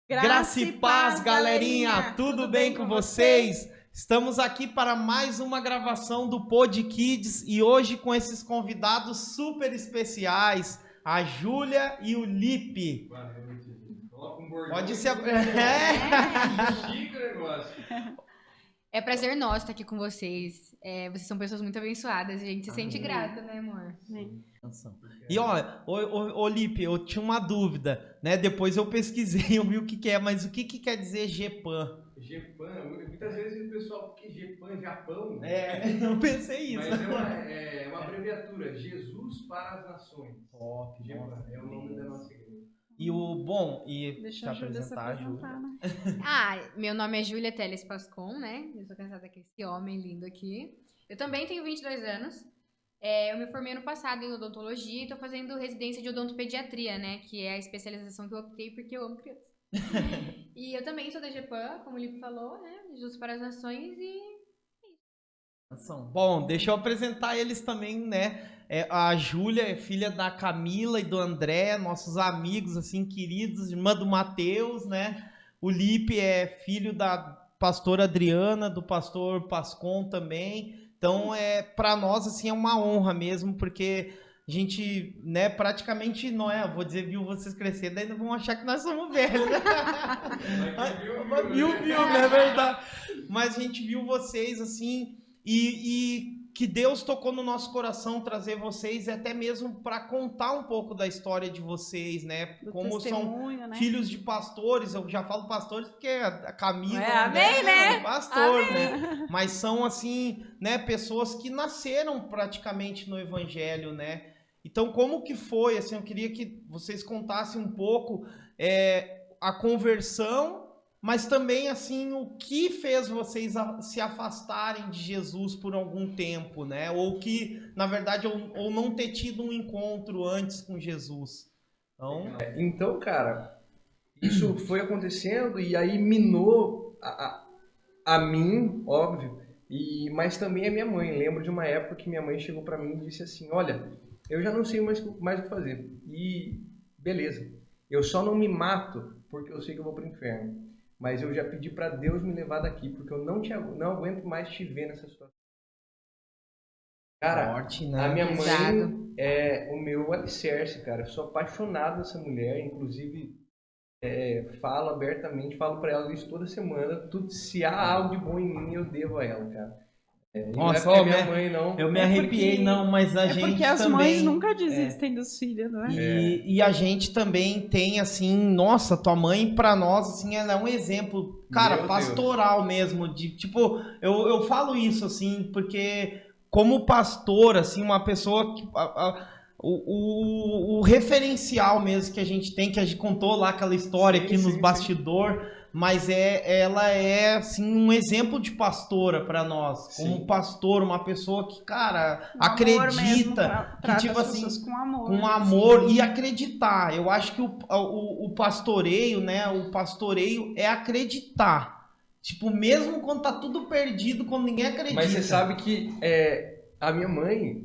Graça e paz, galerinha! Tudo bem com vocês? Estamos aqui para mais uma gravação do Pod Kids e hoje com esses convidados super especiais, a Júlia e o Lipe. Pode ser... É prazer nosso estar aqui com vocês. Vocês são pessoas muito abençoadas. A gente se sente grata, né, amor? E olha, ô Lipe, eu tinha uma dúvida, né? Depois eu pesquisei, eu vi o que é, mas o que quer dizer GEPAN? GEPAN, muitas vezes o pessoal, porque GEPAN, Japão... eu pensei isso. Mas é uma abreviatura, Jesus para as Nações. Top, GEPAN, é o nome da nossa igreja. E o bom, e deixa a Júlia se apresentar, né? Meu nome é Júlia Teles Pascon, né? Eu sou casada com esse homem lindo aqui. Eu também tenho 22 anos. Eu me formei ano passado em odontologia e estou fazendo residência de odontopediatria, né? Que é a especialização que eu optei porque eu amo criança. E eu também sou da GEPAN, como o Lipe falou, né? Jesus para as Nações e... Bom, deixa eu apresentar eles também, né? A Júlia é filha da Camila e do André, nossos amigos, assim, queridos, irmã do Matheus, né? O Lipe é filho da pastora Adriana, do pastor Pascon também. Então, para nós, assim, é uma honra mesmo, porque a gente, né, praticamente, não é, vou dizer, viu vocês crescer, daí vão achar que nós somos velhos, né? Viu, é verdade. Mas a gente viu vocês, assim, e que Deus tocou no nosso coração trazer vocês, até mesmo para contar um pouco da história de vocês, né? Como são, né, filhos de pastores. Eu já falo pastores porque a Camila amém, né? É pastor, né? Mas são, assim, né, pessoas que nasceram praticamente no evangelho, né? Então, como que foi? Assim, eu queria que vocês contassem um pouco a conversão, mas também, assim, o que fez vocês se afastarem de Jesus por algum tempo, né? Ou que, na verdade, ou não ter tido um encontro antes com Jesus. Então, cara, isso foi acontecendo e aí minou a mim, óbvio, mas também a minha mãe. Lembro de uma época que minha mãe chegou pra mim e disse assim, olha, eu já não sei mais o que fazer. E beleza, eu só não me mato porque eu sei que eu vou pro inferno. Mas eu já pedi para Deus me levar daqui, porque eu não aguento mais te ver nessa situação. Cara, Morte, né? A minha mãe é o meu alicerce, cara. Eu sou apaixonado nessa mulher, inclusive falo abertamente, falo para ela isso toda semana. Se há algo de bom em mim, eu devo a ela, cara. Nossa, não é minha mãe, não. Eu me arrepiei, não, mas a gente também... porque as mães nunca desistem dos filhos, não é? E a gente também tem, assim, nossa, tua mãe, pra nós, assim, ela é um exemplo, cara, Meu pastoral Deus. mesmo, de, tipo, eu falo isso, assim, porque como pastor, assim, uma pessoa que... O referencial mesmo que a gente tem, que a gente contou lá aquela história aqui nos bastidores, mas ela é, assim, um exemplo de pastora para nós. Sim. Como pastor, uma pessoa que, cara, acredita, que tipo assim, com amor e acreditar. Eu acho que o pastoreio, né, o pastoreio é acreditar. Tipo, mesmo quando tá tudo perdido, quando ninguém acredita. Mas você sabe que a minha mãe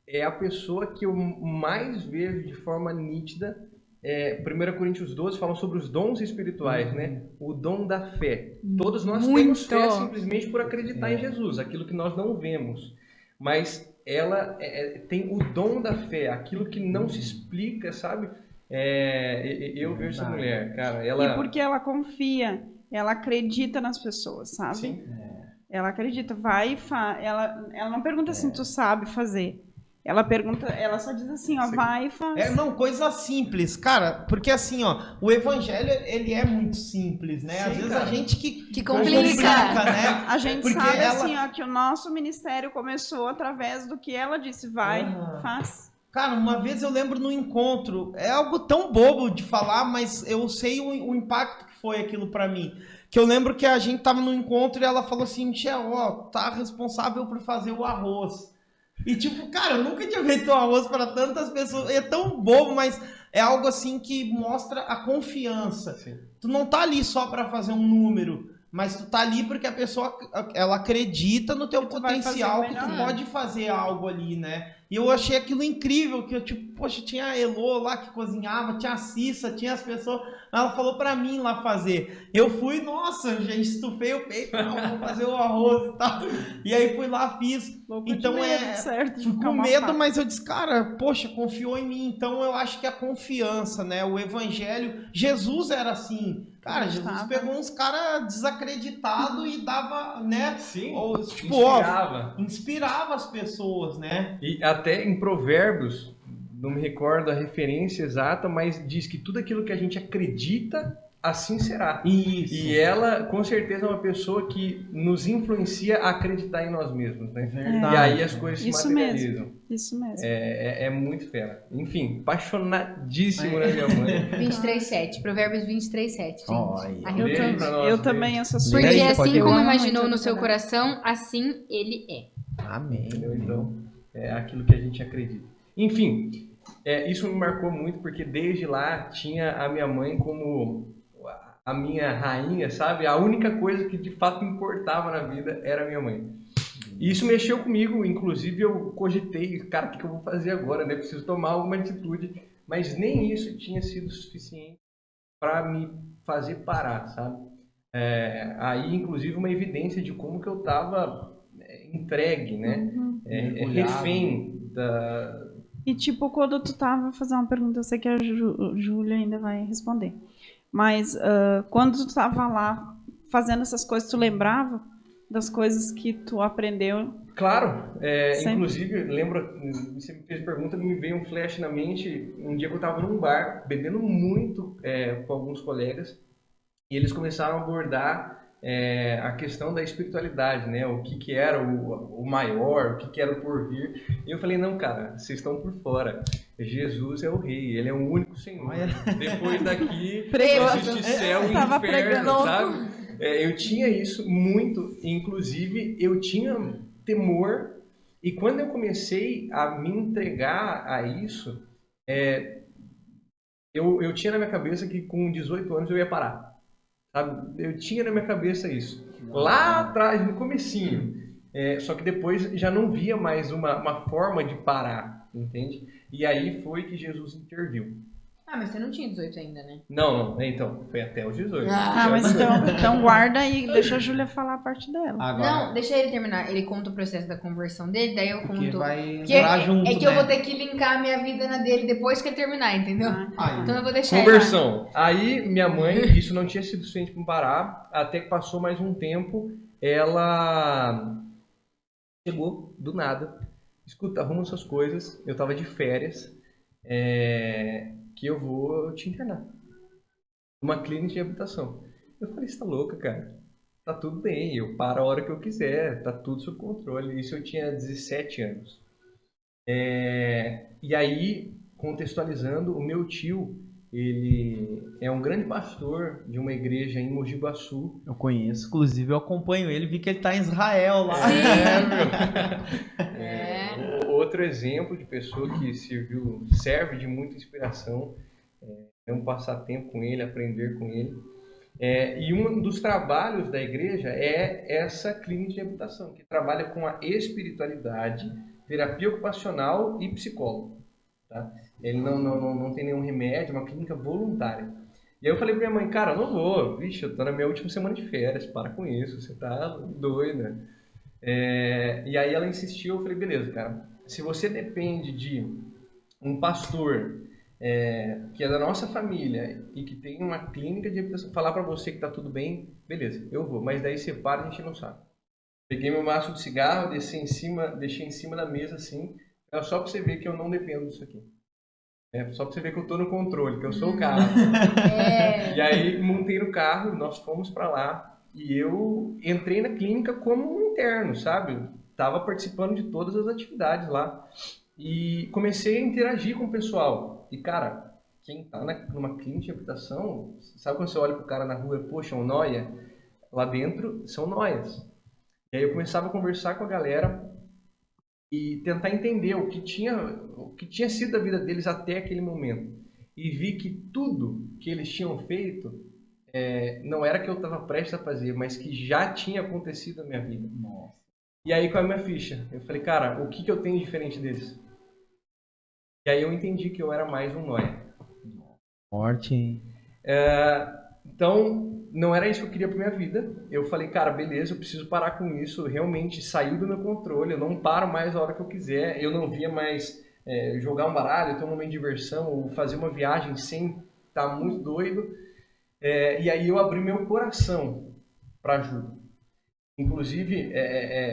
é a pessoa que eu mais vejo de forma nítida. 1 Coríntios 12 fala sobre os dons espirituais, né? O dom da fé. Todos nós temos fé simplesmente por acreditar em Jesus, aquilo que nós não vemos. Mas ela tem o dom da fé, aquilo que não se explica, sabe? Eu vejo essa mulher, cara. E porque ela confia, ela acredita nas pessoas, sabe? Sim. Ela acredita, vai e faz. Ela não pergunta assim, tu sabe fazer. Ela pergunta, ela só diz assim, ó, vai e faz. Coisa simples, cara, porque assim, ó, o evangelho, ele é muito simples, né? Às vezes a gente que complica, né? A gente sabe, assim, ó, que o nosso ministério começou através do que ela disse, vai, faz. Cara, uma vez eu lembro no encontro, é algo tão bobo de falar, mas eu sei o impacto que foi aquilo pra mim. Que eu lembro que a gente tava no encontro e ela falou assim, Michel, ó, tá responsável por fazer o arroz. E tipo, cara, eu nunca tinha feito um arroz para tantas pessoas. É tão bobo, mas é algo assim que mostra a confiança. Sim. Tu não tá ali só para fazer um número, mas tu tá ali porque a pessoa, ela acredita no teu Que tu vai potencial, fazer o que tu melhor. pode fazer algo ali, né? E eu achei aquilo incrível, que eu, tipo, poxa, tinha a Elô lá que cozinhava, tinha a Cissa, tinha as pessoas, ela falou pra mim lá fazer. Eu fui, nossa, eu já estufei o peito, não, vou fazer o arroz e tal. E aí fui lá, fiz. Louco Então de medo, certo? de fui ficar com uma medo, faca. mas eu disse, cara, poxa, confiou em mim. Então eu acho que a confiança, né? O evangelho, Jesus era assim. Cara, Jesus Acreditava. pegou uns caras desacreditados e dava, né? Sim, Ou, tipo, inspirava. inspirava as pessoas, né? E até em Provérbios, não me recordo a referência exata, mas diz que tudo aquilo que a gente acredita, assim será. Isso. E ela, com certeza, é uma pessoa que nos influencia a acreditar em nós mesmos, né? Verdade. E aí as coisas se Isso materializam. Isso mesmo. É muito fera. Enfim, apaixonadíssimo na minha mãe. 23:7, Provérbios 23:7, gente. Olha. A Eu referência. Lê pra nós, Eu lê. também, essa Porque Lê aí, assim pode como ler. imaginou muito no seu verdade. coração, assim ele é. Amém. Entendeu? Então, é aquilo que a gente acredita. Enfim, isso me marcou muito porque desde lá tinha a minha mãe como a minha rainha, sabe? A única coisa que de fato importava na vida era a minha mãe. E isso mexeu comigo, inclusive eu cogitei, cara, o que eu vou fazer agora, né? Preciso tomar alguma atitude, mas nem isso tinha sido suficiente para me fazer parar, sabe? Aí, inclusive, uma evidência de como que eu estava entregue, né? Mergulhado. Refém da... E tipo, quando tu tava fazendo uma pergunta, eu sei que a Júlia ainda vai responder. Mas quando tu tava lá fazendo essas coisas, tu lembrava das coisas que tu aprendeu? Claro, Sempre. inclusive, lembro, você me fez pergunta, me veio um flash na mente, um dia que eu estava num bar, bebendo muito com alguns colegas, e eles começaram a abordar a questão da espiritualidade, né? O que era o maior, o que era o porvir. E eu falei, não, cara, vocês estão por fora. Jesus é o rei, ele é o único Senhor. Olha. Depois daqui Pregou. existe céu e Tava inferno, pregando. sabe? Eu tinha isso muito, inclusive eu tinha temor, e quando eu comecei a me entregar a isso, eu tinha na minha cabeça que com 18 anos eu ia parar. Sabe? Eu tinha na minha cabeça isso. Lá atrás, no comecinho. Só que depois já não via mais uma forma de parar, entende? E aí foi que Jesus interviu. Ah, mas você não tinha 18 ainda, né? Não, então, foi até os 18. Mas então guarda aí, deixa a Júlia falar a parte dela. Agora, Não, deixa ele terminar. Ele conta o processo da conversão dele, daí eu porque conto. vai Porque entrar junto, é que né? eu vou ter que linkar a minha vida na dele depois que ele terminar, entendeu? Aí. Então eu vou deixar Conversão. Aí minha mãe, isso não tinha sido suficiente para parar, até que passou mais um tempo, ela chegou do nada. Escuta, arruma suas coisas, eu tava de férias, que eu vou te internar. Numa clínica de habitação. Eu falei, você tá louca, cara? Tá tudo bem, eu paro a hora que eu quiser, tá tudo sob controle. Isso eu tinha 17 anos. E aí, contextualizando, o meu tio, ele é um grande pastor de uma igreja em Mogi Guaçu. Eu conheço, inclusive eu acompanho ele, vi que ele tá em Israel lá. Outro exemplo de pessoa que serve de muita inspiração, um passatempo com ele, aprender com ele. E um dos trabalhos da igreja é essa clínica de habitação, que trabalha com a espiritualidade, terapia ocupacional e psicólogo. Tá? Ele não tem nenhum remédio, é uma clínica voluntária. E aí eu falei pra minha mãe, cara, eu não vou, vixe, eu tô na minha última semana de férias, para com isso, você tá doida. E aí ela insistiu, eu falei, beleza, cara, se você depende de um pastor que é da nossa família e que tem uma clínica de habitação, falar pra você que tá tudo bem, beleza, eu vou, mas daí você para e a gente não sabe. Peguei meu maço de cigarro, deixei em cima da mesa assim, só pra você ver que eu não dependo disso aqui. Só pra você ver que eu tô no controle, que eu sou o cara. E aí montei no carro, nós fomos pra lá e eu entrei na clínica como um interno, sabe? Tava participando de todas as atividades lá e comecei a interagir com o pessoal. E cara, quem tá numa clínica de habitação, sabe quando você olha pro cara na rua e, poxa, um nóia? Lá dentro são nóias. E aí eu começava a conversar com a galera e tentar entender o que tinha sido a vida deles até aquele momento. E vi que tudo que eles tinham feito não era que eu estava prestes a fazer, mas que já tinha acontecido na minha vida. Nossa. E aí, com a minha ficha, eu falei, cara, o que eu tenho de diferente deles? E aí eu entendi que eu era mais um nóia. Forte, hein? Então, não era isso que eu queria para minha vida. Eu falei, cara, beleza, eu preciso parar com isso. Realmente saiu do meu controle. Eu não paro mais a hora que eu quiser. Eu não via mais jogar um baralho, ter um momento de diversão, ou fazer uma viagem sem estar muito doido. E aí eu abri meu coração para ajuda. Inclusive,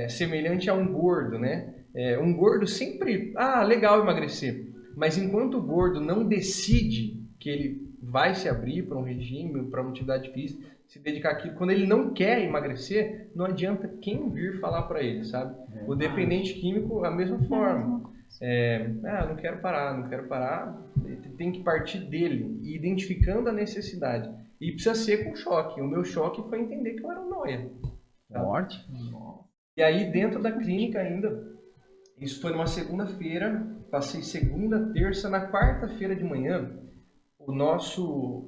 semelhante a um gordo, né? Um gordo sempre, legal emagrecer. Mas enquanto o gordo não decide que ele vai se abrir para um regime, para uma atividade física, se dedicar àquilo, quando ele não quer emagrecer, não adianta quem vir falar para ele, sabe? O dependente químico, a mesma forma. Não quero parar, tem que partir dele, identificando a necessidade. E precisa ser com choque. O meu choque foi entender que eu era um nóia. Forte. E aí, dentro da clínica ainda, isso foi numa segunda-feira, passei segunda, terça, na quarta-feira de manhã,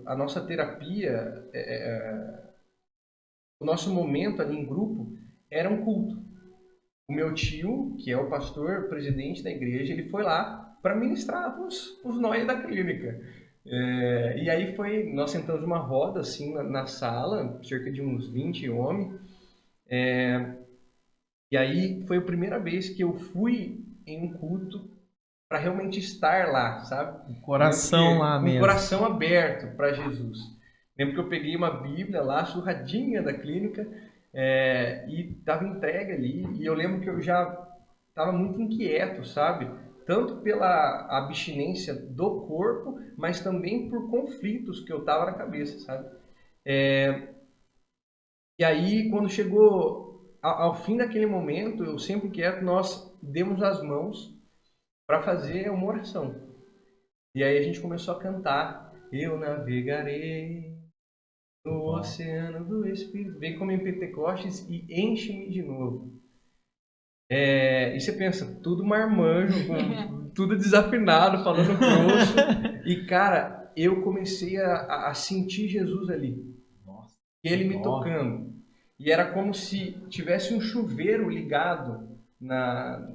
a nossa terapia, o nosso momento ali em grupo era um culto. O meu tio, que é o pastor, presidente da igreja, ele foi lá para ministrar os nóis da clínica. E aí nós sentamos numa roda assim na sala, cerca de uns 20 homens. E aí foi a primeira vez que eu fui em um culto para realmente estar lá, sabe? O coração lá mesmo. Com o coração aberto para Jesus. Lembro que eu peguei uma Bíblia lá, surradinha da clínica, e estava entregue ali. E eu lembro que eu já estava muito inquieto, sabe? Tanto pela abstinência do corpo, mas também por conflitos que eu estava na cabeça, sabe? E aí, quando chegou ao fim daquele momento, eu sempre inquieto, nós demos as mãos para fazer uma oração. E aí a gente começou a cantar: eu navegarei no oceano do Espírito. Vem como em Pentecostes e enche-me de novo. E você pensa, tudo marmanjo, tudo desafinado, falando grosso. E cara, eu comecei a sentir Jesus ali. Nossa. Ele me tocando. E era como se tivesse um chuveiro ligado na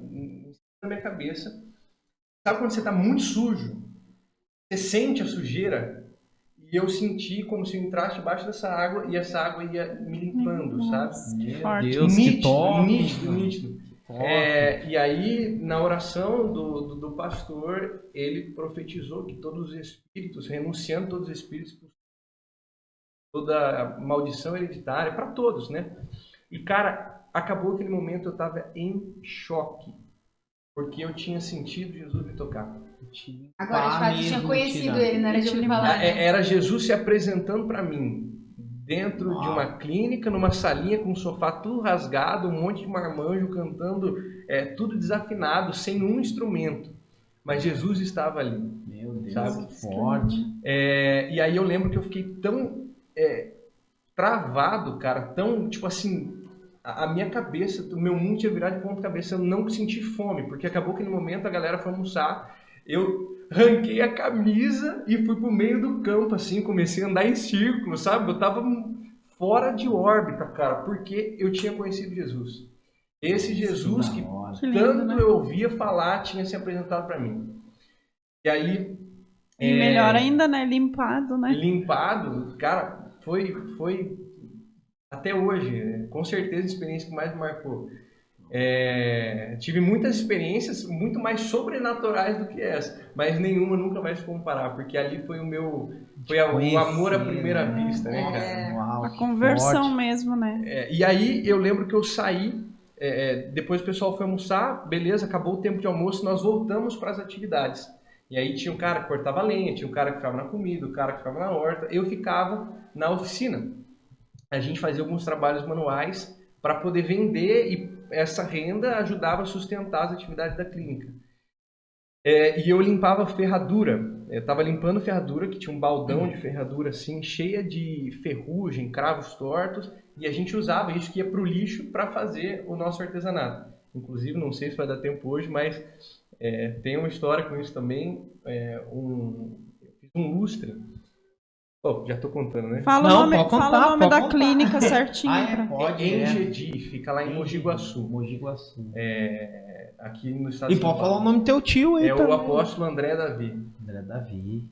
minha cabeça. Sabe quando você está muito sujo? Você sente a sujeira? E eu senti como se eu entrasse debaixo dessa água e essa água ia me limpando, sabe? Meu Deus, que top! Nítido. E aí, na oração do pastor, ele profetizou que todos os espíritos, renunciando todos os espíritos, toda maldição hereditária, para todos, né? E, cara, acabou aquele momento, eu estava em choque. Porque eu tinha sentido Jesus me tocar. Agora, de fato, você tinha conhecido ele, não era de ouvir falar. Era Jesus se apresentando para mim. Dentro de uma clínica, numa salinha com um sofá tudo rasgado, um monte de marmanjo cantando, tudo desafinado, sem um instrumento. Mas Jesus estava ali. Meu Deus, sabe? Que forte. E aí eu lembro que eu fiquei tão travado, cara, tão, tipo assim... A minha cabeça, o meu mundo tinha virado de ponta cabeça, eu não senti fome, porque acabou que no momento a galera foi almoçar, eu ranquei a camisa e fui pro meio do campo, assim, comecei a andar em círculo, sabe? Eu tava fora de órbita, cara, porque eu tinha conhecido Jesus. Esse Jesus que tanto eu ouvia falar tinha se apresentado para mim. E aí... E melhor ainda, né? Limpado, né? Limpado, cara, foi até hoje, com certeza a experiência que mais me marcou. Tive muitas experiências muito mais sobrenaturais do que essa, mas nenhuma nunca vai se comparar, porque ali foi o amor à primeira vista, né, cara? Uau, a conversão forte. mesmo, né? E aí eu lembro que eu saí, depois o pessoal foi almoçar, beleza, acabou o tempo de almoço, nós voltamos para as atividades. E aí tinha um cara que cortava lenha, tinha um cara que ficava na comida, o cara que ficava na horta, eu ficava na oficina. A gente fazia alguns trabalhos manuais para poder vender e essa renda ajudava a sustentar as atividades da clínica. E eu limpava ferradura. Eu estava limpando ferradura, que tinha um baldão de ferradura assim, cheia de ferrugem, cravos tortos, e a gente usava isso que ia para o lixo para fazer o nosso artesanato. Inclusive, não sei se vai dar tempo hoje, mas tem uma história com isso também. Eu fiz um lustre Oh, já tô contando, né? Fala Não, o nome, pode contar, fala o nome pode da contar. clínica certinho. Pode, Engedi, fica lá em Mogi Guaçu. Mogi Guaçu. Aqui no estado E de São pode falar o Paulo. nome do teu tio aí É também. o apóstolo André Davi. André Davi.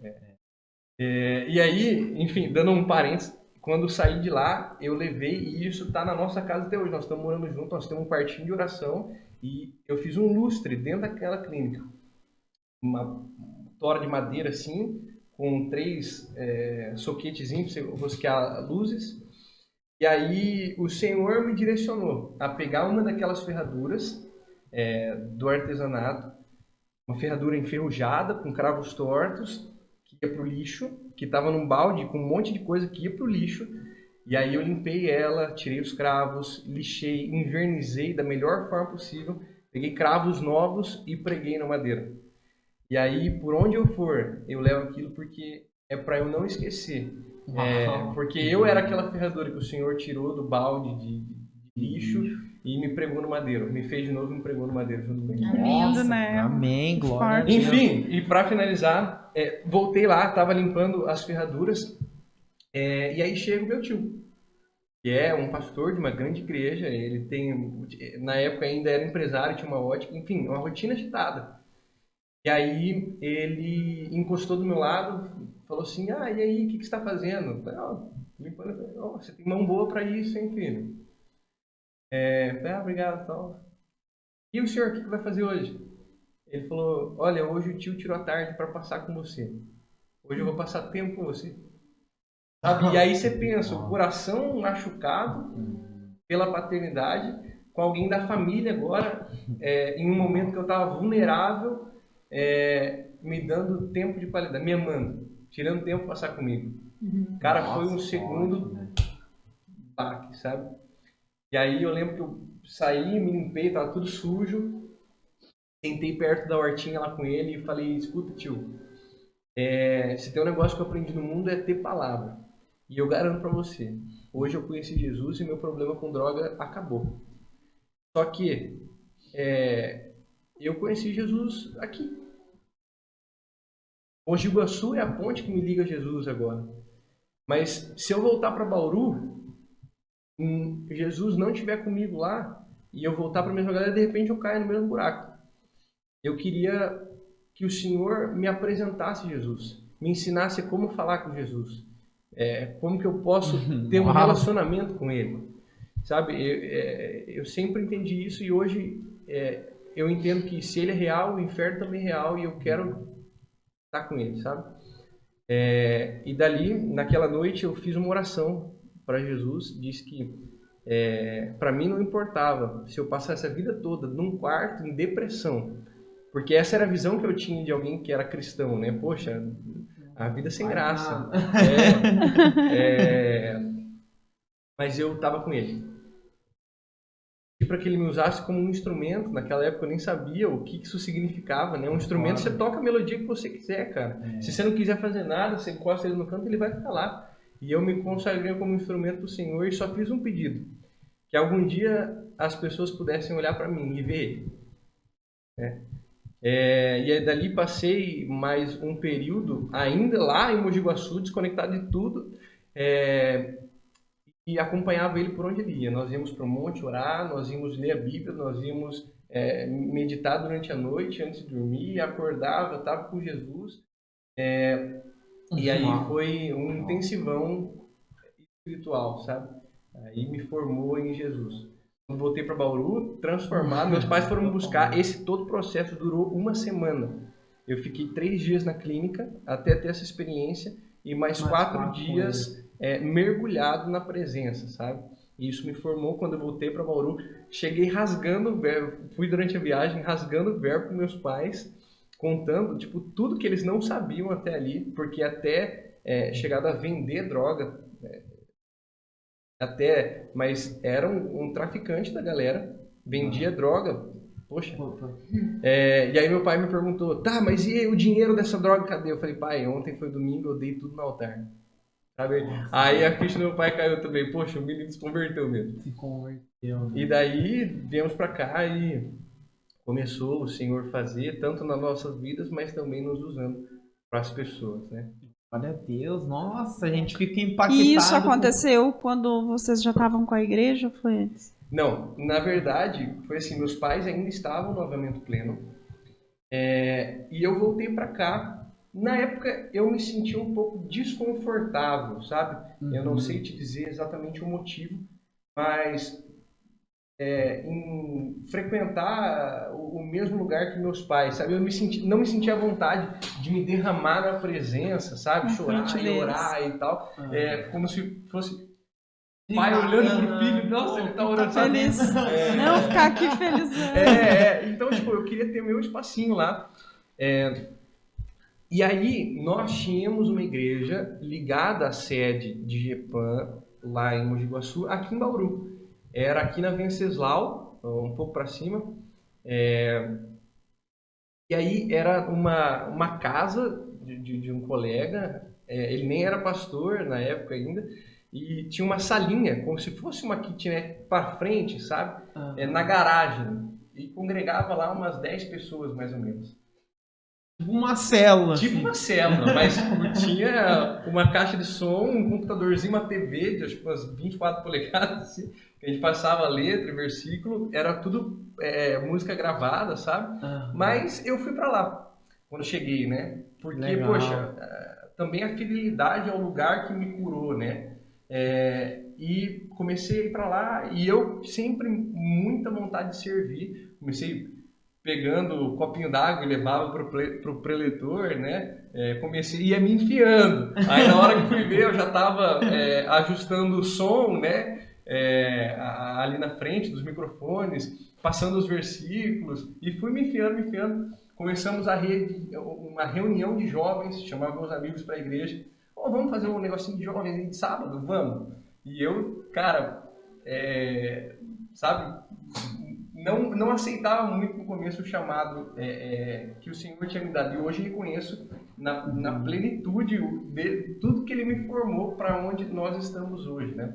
E aí, enfim, dando um parênteses, quando saí de lá, eu levei, e isso tá na nossa casa até hoje. Nós estamos morando juntos, nós temos um quartinho de oração, e eu fiz um lustre dentro daquela clínica. Uma tora de madeira assim, com 3 soquetezinhos para você rosquear luzes. E aí o Senhor me direcionou a pegar uma daquelas ferraduras do artesanato, uma ferradura enferrujada, com cravos tortos, que ia para o lixo, que estava num balde com um monte de coisa que ia para o lixo. E aí eu limpei ela, tirei os cravos, lixei, invernizei da melhor forma possível, peguei cravos novos e preguei na madeira. E aí, por onde eu for, eu levo aquilo porque é para eu não esquecer. Porque eu era aquela ferradura que o Senhor tirou do balde de lixo e me pregou no madeiro. Me fez de novo e me pregou no madeiro junto com ele. Lindo, né? Amém, Que glória a forte. Deus. Enfim, e para finalizar, voltei lá, estava limpando as ferraduras, e aí chega o meu tio, que é um pastor de uma grande igreja. Ele tem, na época ainda era empresário, tinha uma ótica, enfim, uma rotina agitada. E aí ele encostou do meu lado, falou assim: e aí, o que você está fazendo? Eu falei: limpando. Você tem mão boa para isso, hein, filho? Obrigado, tal. E o senhor, o que vai fazer hoje? Ele falou: olha, hoje o tio tirou a tarde para passar com você. Hoje eu vou passar tempo com você. Sabe? E aí você pensa, o coração machucado pela paternidade, com alguém da família agora, em um momento que eu estava vulnerável, me dando tempo de qualidade, me amando, tirando tempo para passar comigo. Cara, foi um segundo baque, sabe? E aí eu lembro que eu saí, me limpei, estava tudo sujo, sentei perto da hortinha lá com ele e falei: escuta, tio, se tem um negócio que eu aprendi no mundo é ter palavra. E eu garanto para você, hoje eu conheci Jesus e meu problema com droga acabou. Só que eu conheci Jesus aqui. Mogi Guaçu é a ponte que me liga a Jesus agora. Mas se eu voltar para Bauru, Jesus não estiver comigo lá, e eu voltar para a mesma galera, de repente eu caio no mesmo buraco. Eu queria que o Senhor me apresentasse Jesus, me ensinasse como falar com Jesus, como que eu posso ter um relacionamento com Ele. Sabe, eu sempre entendi isso, e hoje eu entendo que se Ele é real, o inferno também é real, e eu quero estar com Ele, sabe? E dali, naquela noite, eu fiz uma oração para Jesus, disse que para mim não importava se eu passasse a vida toda num quarto em depressão, porque essa era a visão que eu tinha de alguém que era cristão, né? Poxa, a vida sem graça. Mas eu estava com Ele. E para que Ele me usasse como um instrumento. Naquela época eu nem sabia o que isso significava, né? Um instrumento, você toca a melodia que você quiser, cara. Se você não quiser fazer nada, você encosta ele no canto, ele vai ficar lá. E eu me consagrei como instrumento do Senhor e só fiz um pedido: que algum dia as pessoas pudessem olhar para mim e ver Ele. E aí dali passei mais um período ainda lá em Mogi Guaçu, desconectado de tudo, e acompanhava ele por onde ele ia. Nós íamos para o monte orar, nós íamos ler a Bíblia, nós íamos meditar durante a noite antes de dormir, acordava, estava com Jesus. E aí foi um intensivão espiritual, sabe? Aí me formou em Jesus. Quando voltei para Bauru, transformado, meus pais foram me buscar. Esse todo processo durou uma semana. Eu fiquei 3 dias na clínica até ter essa experiência, e mais 4 dias mergulhado na presença, sabe? E isso me formou. Quando eu voltei para Bauru, cheguei rasgando o verbo, fui durante a viagem rasgando o verbo com meus pais, contando tipo tudo que eles não sabiam até ali, porque até chegado a vender droga, mas era um traficante da galera, vendia droga, poxa. E aí meu pai me perguntou: tá, mas e aí, o dinheiro dessa droga, cadê? Eu falei: pai, ontem foi domingo, eu dei tudo no altar. Sabe? Aí a ficha do meu pai caiu também. Poxa, o menino se converteu mesmo. Se converteu, né? E daí viemos pra cá e começou o Senhor fazer, tanto nas nossas vidas, mas também nos usando para as pessoas, né? Olha Deus, nossa, a gente fica impactado. E isso aconteceu quando vocês já estavam com a igreja ou foi antes? Não, na verdade, foi assim, meus pais ainda estavam no avivamento pleno. E eu voltei para cá. Na época, eu me senti um pouco desconfortável, sabe? Eu não sei te dizer exatamente o motivo, mas em frequentar o mesmo lugar que meus pais, sabe? Eu não me sentia à vontade de me derramar na presença, sabe? Chorar e orar e tal. Como se fosse pai olhando pro filho. Nossa, ele tá orando. Feliz. Não, ficar aqui felizão. Então, tipo, eu queria ter meu espacinho lá. E aí, nós tínhamos uma igreja ligada à sede de GEPAM, lá em Mogi Guaçu, aqui em Bauru. Era aqui na Venceslau, um pouco para cima. E aí era uma casa de um colega, ele nem era pastor na época ainda, e tinha uma salinha, como se fosse uma kitnet para frente, sabe? Na garagem. E congregava lá umas 10 pessoas, mais ou menos. Tipo uma célula. Tipo uma célula, mas tinha uma caixa de som, um computadorzinho, uma TV de acho que umas 24 polegadas, assim, que a gente passava letra e versículo, era tudo música gravada, sabe? Mas eu fui pra lá quando cheguei, né? Porque, legal. Poxa, também a fidelidade ao lugar que me curou, né? E comecei a ir pra lá e eu sempre muita vontade de servir. Comecei pegando o copinho d'água e levava pro preletor, né? Ia me enfiando. Aí na hora que fui ver, eu já estava ajustando o som, né? Ali na frente dos microfones, passando os versículos, e fui me enfiando. Começamos uma reunião de jovens, chamava meus amigos para a igreja. Vamos fazer um negocinho de jovens aí de sábado? Vamos! E eu, cara, sabe... Não aceitava muito no começo o chamado que o Senhor tinha me dado. E hoje reconheço na plenitude de tudo que Ele me formou para onde nós estamos hoje, né?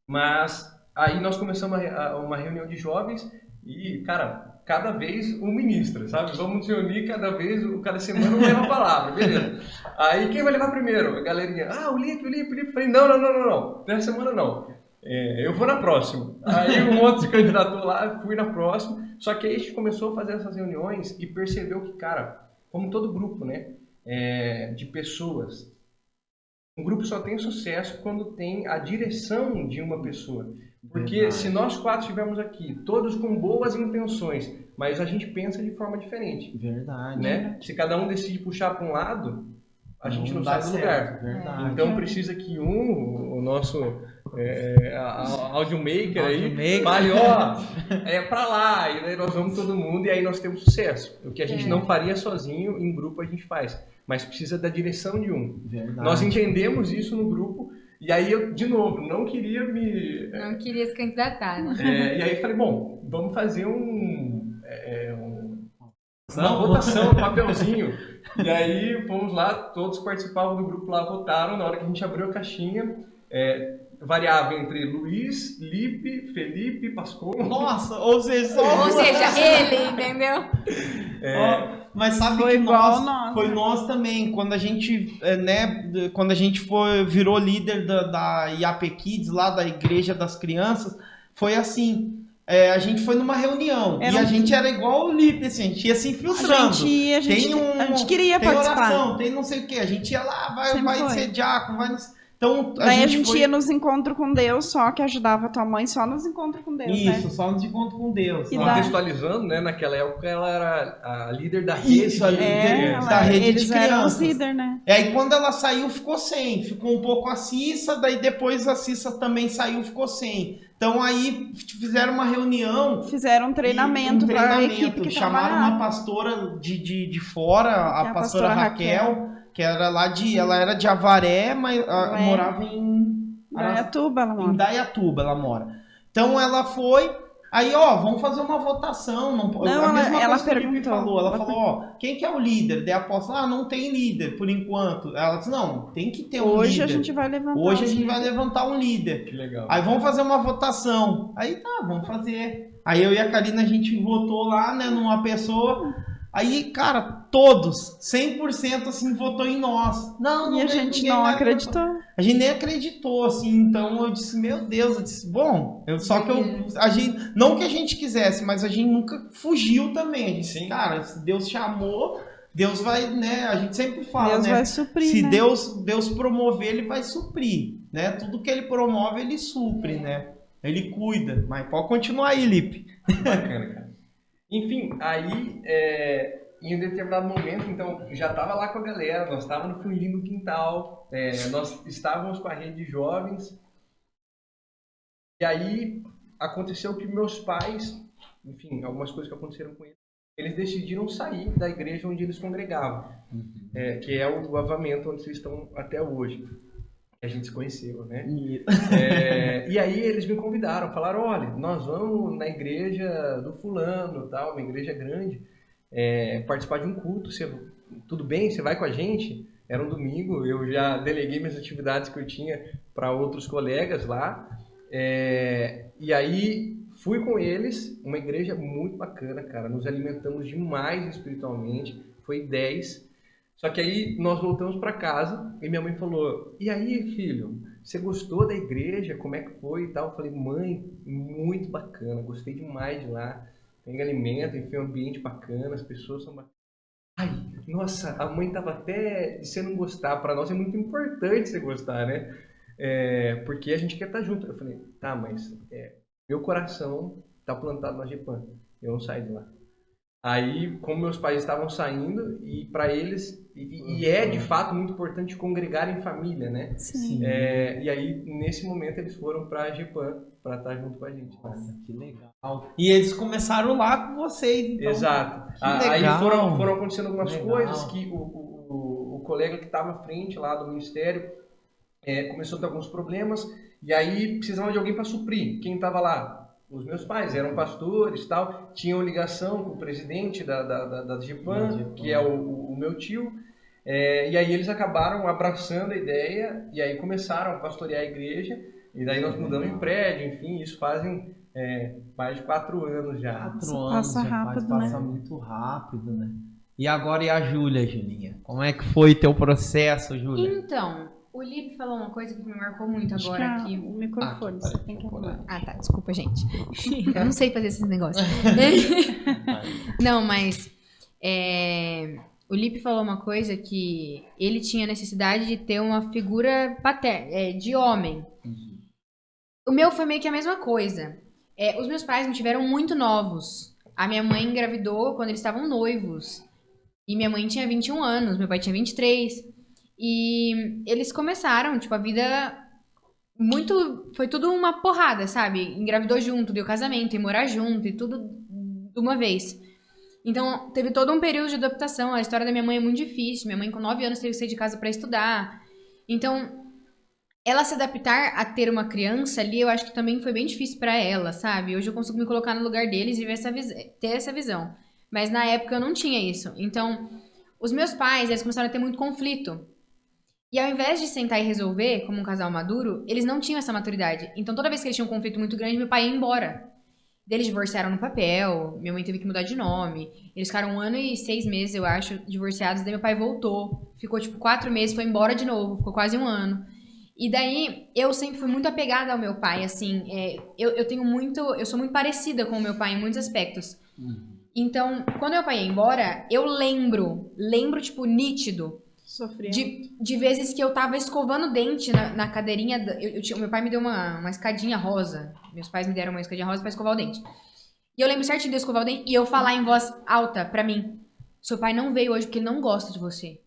Mas aí nós começamos uma reunião de jovens e, cara, cada vez um ministra, sabe? Vamos se reunir cada semana um leva a palavra, beleza. Aí quem vai levar primeiro? A galerinha, o Lipe. Falei, não. Nessa semana não. Eu vou na próxima. Aí um outro se candidatou lá, fui na próxima. Só que aí a gente começou a fazer essas reuniões e percebeu que, cara, como todo grupo, né, de pessoas, um grupo só tem sucesso quando tem a direção de uma pessoa. Porque verdade. Se nós 4 estivermos aqui, todos com boas intenções, mas a gente pensa de forma diferente. Verdade. Né? Se cada um decide puxar para um lado, a gente não sai do lugar. Verdade. Então precisa que o nosso audiomaker aí fale, pra lá, e daí nós vamos todo mundo e aí nós temos sucesso. O que a gente não faria sozinho, em grupo a gente faz. Mas precisa da direção de um. Verdade. Nós entendemos isso no grupo e aí eu, de novo, não queria se candidatar, né? E aí falei, bom, vamos fazer uma votação, um papelzinho. E aí fomos lá, todos participavam do grupo lá, votaram. Na hora que a gente abriu a caixinha, variava entre Luiz, Lipe, Felipe, Pascoal. Nossa, ou seja, ele, entendeu? Mas sabe que foi nós também, quando a gente, virou líder da IAP Kids, lá da Igreja das Crianças, foi assim. A gente foi numa reunião e a gente era igual o Lipe, assim, a gente ia se infiltrando. A gente queria participar. Oração, tem não sei o que, a gente ia lá, vai ser diácono, vai... Então, a gente ia nos encontros com Deus, só que ajudava a tua mãe só nos encontros com Deus, Isso, só nos encontros com Deus. Contextualizando, né? Naquela época ela era a líder da rede. Da rede de crianças. Líder, né? E aí quando ela saiu, ficou um pouco a Cissa, daí depois a Cissa também saiu, ficou sem. Então aí fizeram uma reunião. Fizeram um treinamento para a equipe que chamaram uma pastora de fora, a pastora Raquel. Que era ela era de Avaré, mas morava em Indaiatuba, ela mora. Em Indaiatuba ela mora. Então ela foi, aí vamos fazer uma votação. Ela perguntou. Ela falou, quem que é o líder? Daí a apóstola, não tem líder por enquanto. Ela disse, não, tem que ter um líder. Hoje a gente vai levantar um líder. Que legal. Aí vamos fazer uma votação. Aí vamos fazer. Aí eu e a Karina, a gente votou lá, né, numa pessoa. Aí, cara, todos, 100% assim, votou em nós. Não, E a vem, gente ninguém não vai acreditou. votar. A gente nem acreditou, assim, então eu disse, meu Deus, eu disse, bom, a gente, não que a gente quisesse, mas a gente nunca fugiu também. A gente disse, cara, se Deus chamou, Deus vai, né, a gente sempre fala, Deus né, vai suprir, se né? Deus promover, ele vai suprir, né, tudo que ele promove, ele supre, né, ele cuida, mas pode continuar aí, Lipe. Bacana, cara. Enfim, aí, em um determinado momento, então, já estava lá com a galera, nós estávamos no fundinho do quintal, nós estávamos com a rede de jovens, e aí aconteceu que meus pais, enfim, algumas coisas que aconteceram com eles decidiram sair da igreja onde eles congregavam, que é o avamento onde vocês estão até hoje. A gente se conheceu, né? E aí eles me convidaram, falaram, olha, nós vamos na igreja do fulano, tal, uma igreja grande, participar de um culto, tudo bem, você vai com a gente? Era um domingo, eu já deleguei minhas atividades que eu tinha para outros colegas lá, e aí fui com eles, uma igreja muito bacana, cara, nos alimentamos demais espiritualmente, foi 10. Só que aí nós voltamos para casa e minha mãe falou, e aí, filho, você gostou da igreja? Como é que foi e tal? Eu falei, mãe, muito bacana, gostei demais de lá. Tem alimento, enfim, um ambiente bacana, as pessoas são bacanas. Ai, nossa, a mãe tava até de você não gostar. Para nós é muito importante você gostar, né? Porque a gente quer estar junto. Eu falei, tá, mas meu coração tá plantado na Gepan. Eu não saio de lá. Aí, como meus pais estavam saindo, e para eles, e é de fato muito importante congregar em família, né? Sim. E aí, nesse momento, eles foram para a Gepan, para estar junto com a gente. Nossa, que legal. E eles começaram lá com vocês, então. Exato. Que Aí legal. foram acontecendo algumas Legal. coisas que o colega que estava à frente lá do ministério começou a ter alguns problemas, e aí precisava de alguém para suprir. Quem estava lá? Os meus pais eram pastores, tal, tinham ligação com o presidente da Gepan, que é o meu tio, e aí eles acabaram abraçando a ideia e aí começaram a pastorear a igreja, e daí nós mudamos de prédio, enfim, isso fazem mais de 4 anos já. 4 Isso anos, passa já rápido, passa né? muito rápido, né? E agora e a Júlia, Julinha? Como é que foi teu processo, Júlia? Então, o Lipe falou uma coisa que me marcou muito Acho agora que aqui. o microfone, você tem que arrumar. Ah, tá. Desculpa, gente. Eu não sei fazer esses negócios. Não, mas o Lipe falou uma coisa que ele tinha necessidade de ter uma figura paterna, de homem. O meu foi meio que a mesma coisa. Os meus pais me tiveram muito novos. A minha mãe engravidou quando eles estavam noivos. E minha mãe tinha 21 anos, meu pai tinha 23. E eles começaram, tipo, a vida foi tudo uma porrada, sabe? Engravidou junto, deu casamento, e morar junto, e tudo de uma vez. Então, teve todo um período de adaptação. A história da minha mãe é muito difícil. Minha mãe, com 9 anos, teve que sair de casa pra estudar. Então, ela se adaptar a ter uma criança ali, eu acho que também foi bem difícil pra ela, sabe? Hoje eu consigo me colocar no lugar deles e ter essa visão. Mas na época eu não tinha isso. Então, os meus pais, eles começaram a ter muito conflito. E ao invés de sentar e resolver, como um casal maduro, eles não tinham essa maturidade. Então, toda vez que eles tinham um conflito muito grande, meu pai ia embora. Eles divorciaram no papel, minha mãe teve que mudar de nome. Eles ficaram 1 ano e 6 meses, eu acho, divorciados. Daí meu pai voltou, ficou tipo 4 meses, foi embora de novo, ficou quase 1 ano. E daí, eu sempre fui muito apegada ao meu pai, assim, eu sou muito parecida com o meu pai em muitos aspectos. Então, quando meu pai ia embora, eu lembro, tipo, nítido, Sofrendo. de vezes que eu tava escovando o dente na cadeirinha. Meu pai me deu uma escadinha rosa. Meus pais me deram uma escadinha rosa pra escovar o dente. E eu lembro certinho de eu escovar o dente e eu falar em voz alta pra mim: seu pai não veio hoje porque ele não gosta de você.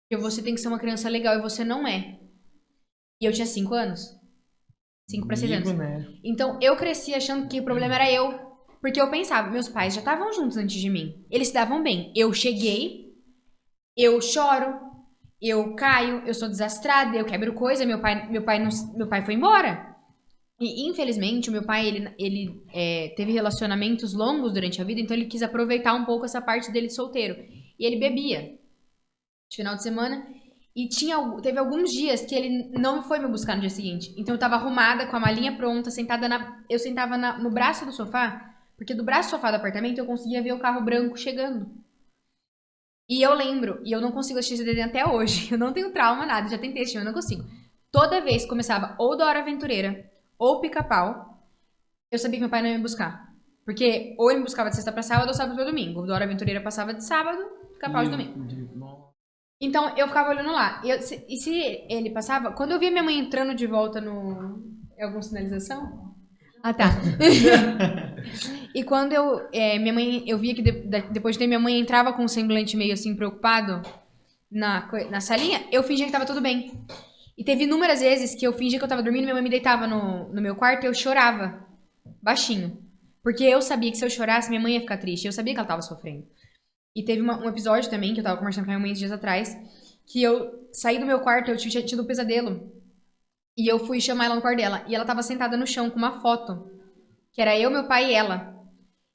Porque você tem que ser uma criança legal e você não é. E eu tinha 5 anos. 5 pra 6 anos. Né? Então eu cresci achando que o problema era eu. Porque eu pensava, meus pais já estavam juntos antes de mim. Eles se davam bem. Eu cheguei, eu choro, eu caio, eu sou desastrada, eu quebro coisa, meu pai foi embora. E infelizmente o meu pai, ele teve relacionamentos longos durante a vida, então ele quis aproveitar um pouco essa parte dele de solteiro. E ele bebia de final de semana. E teve alguns dias que ele não foi me buscar no dia seguinte. Então eu tava arrumada, com a malinha pronta, eu sentava no braço do sofá, porque do braço do sofá do apartamento eu conseguia ver o carro branco chegando. E eu lembro, e eu não consigo assistir esse desenho até hoje. Eu não tenho trauma, nada, já tentei assistir, mas não consigo. Toda vez que começava ou Dora Aventureira ou Pica-Pau, eu sabia que meu pai não ia me buscar. Porque ou ele me buscava de sexta pra sábado ou sábado pra domingo. Dora Aventureira passava de sábado, Pica-Pau de domingo. Então eu ficava olhando lá. E se ele passava, quando eu via minha mãe entrando de volta no. É alguma sinalização? Ah, tá. E quando minha mãe, eu via que depois de ter minha mãe entrava com um semblante meio assim preocupado na salinha, eu fingia que tava tudo bem. E teve inúmeras vezes que eu fingia que eu tava dormindo, minha mãe me deitava no meu quarto e eu chorava baixinho. Porque eu sabia que se eu chorasse, minha mãe ia ficar triste. Eu sabia que ela tava sofrendo. E teve um episódio também, que eu tava conversando com a minha mãe uns dias atrás, que eu saí do meu quarto, eu tinha tido um pesadelo. E eu fui chamar ela no quarto dela. E ela tava sentada no chão com uma foto. Que era eu, meu pai e ela.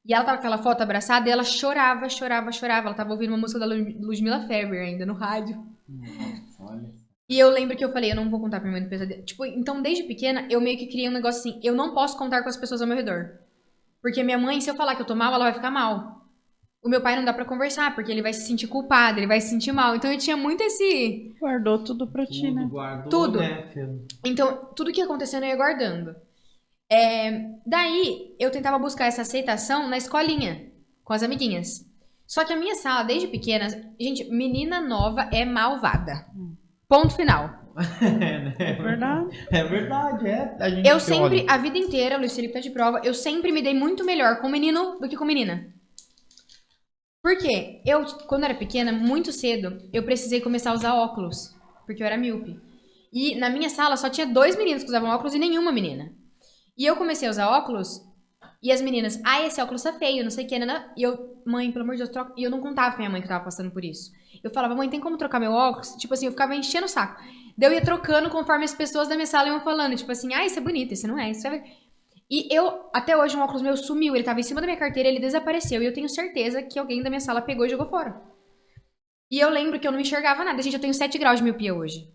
E ela tava com aquela foto abraçada e ela chorava, chorava, chorava. Ela tava ouvindo uma música da Ludmilla Ferber ainda no rádio. Nossa, olha. E eu lembro que eu falei, eu não vou contar pra minha mãe do pesadelo. Tipo, então desde pequena, eu meio que criei um negócio assim, eu não posso contar com as pessoas ao meu redor. Porque minha mãe, se eu falar que eu tô mal, ela vai ficar mal. O meu pai não dá pra conversar, porque ele vai se sentir culpado, ele vai se sentir mal. Então eu tinha muito esse... Guardou tudo pra ti, né? Guardou, Tudo. Né, filho? Então, tudo que ia acontecendo eu ia guardando. Daí, eu tentava buscar essa aceitação na escolinha, com as amiguinhas. Só que a minha sala, desde pequena, gente, menina nova é malvada. Ponto final. É verdade. É verdade, A gente Eu sempre, olha. a vida inteira, o Luiz Felipe tá de prova, eu sempre me dei muito melhor com menino do que com menina. Por quê? Eu, quando era pequena, muito cedo, eu precisei começar a usar óculos, porque eu era míope. E na minha sala só tinha 2 meninos que usavam óculos e nenhuma menina. E eu comecei a usar óculos, e as meninas, esse óculos tá feio, não sei o que, né? E eu, mãe, pelo amor de Deus, troca. E eu não contava pra minha mãe que eu tava passando por isso. Eu falava, mãe, tem como trocar meu óculos? Tipo assim, eu ficava enchendo o saco. Daí eu ia trocando conforme as pessoas da minha sala iam falando, tipo assim, isso é bonito, esse não é, isso é... E eu, até hoje, um óculos meu sumiu, ele tava em cima da minha carteira, ele desapareceu, e eu tenho certeza que alguém da minha sala pegou e jogou fora. E eu lembro que eu não enxergava nada. Gente, eu tenho 7 graus de miopia hoje.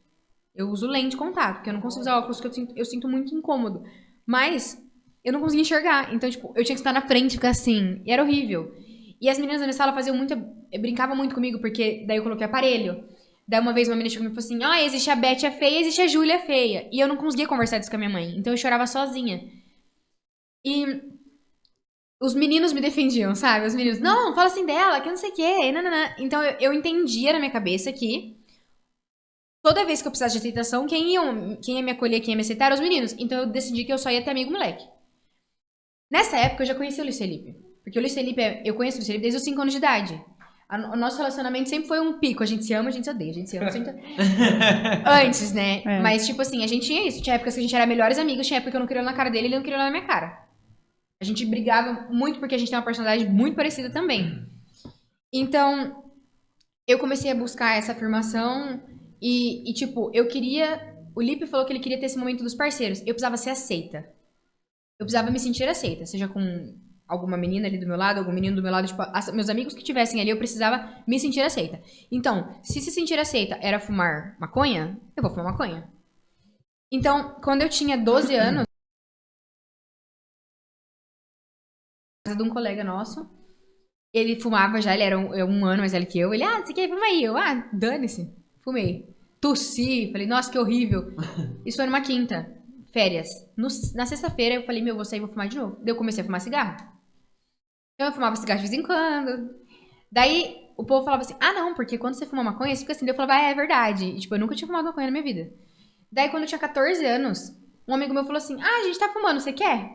Eu uso lente de contato, porque eu não consigo usar óculos, porque eu sinto muito incômodo. Mas eu não conseguia enxergar. Então, tipo, eu tinha que estar na frente, ficar assim. E era horrível. E as meninas da minha sala faziam muito... brincavam muito comigo, porque daí eu coloquei aparelho. Daí uma vez uma menina chegou e falou assim, existe a Beth é feia, existe a Júlia é feia. E eu não conseguia conversar disso com a minha mãe. Então eu chorava sozinha. E os meninos me defendiam, sabe? Os meninos, não, fala assim dela, que eu não sei o quê. Nanana. Então eu entendia na minha cabeça que toda vez que eu precisasse de aceitação, quem ia me acolher, quem ia me aceitar eram os meninos. Então eu decidi que eu só ia ter amigo moleque. Nessa época eu já conhecia o Luiz Felipe. Porque o Luiz Felipe, eu conheço o Luiz Felipe desde os 5 anos de idade. O nosso relacionamento sempre foi um pico. A gente se ama, a gente se odeia. A gente se ama, a gente se odeia. Antes, né? É. Mas, tipo assim, a gente tinha isso. Tinha épocas que a gente era melhores amigos, tinha época que eu não queria olhar na cara dele e ele não queria olhar na minha cara. A gente brigava muito porque a gente tem uma personalidade muito parecida também. Então, eu comecei a buscar essa afirmação e tipo, eu queria... O Lipe falou que ele queria ter esse momento dos parceiros. Eu precisava ser aceita. Eu precisava me sentir aceita, seja com alguma menina ali do meu lado, algum menino do meu lado, tipo, meus amigos que estivessem ali, eu precisava me sentir aceita. Então, se sentir aceita era fumar maconha, eu vou fumar maconha. Então, quando eu tinha 12 anos, casa de um colega nosso, ele fumava já, ele era um ano mais velho que eu, ele, você quer fumar aí? Eu, dane-se, fumei. Tossi, falei, nossa, que horrível. Isso foi numa quinta, férias. Na sexta-feira eu falei, vou sair e vou fumar de novo. Daí eu comecei a fumar cigarro. Então eu fumava cigarro de vez em quando. Daí o povo falava assim, não, porque quando você fuma maconha, você fica assim. Daí eu falava, é verdade. E, tipo, eu nunca tinha fumado maconha na minha vida. Daí quando eu tinha 14 anos, um amigo meu falou assim, a gente tá fumando, você quer?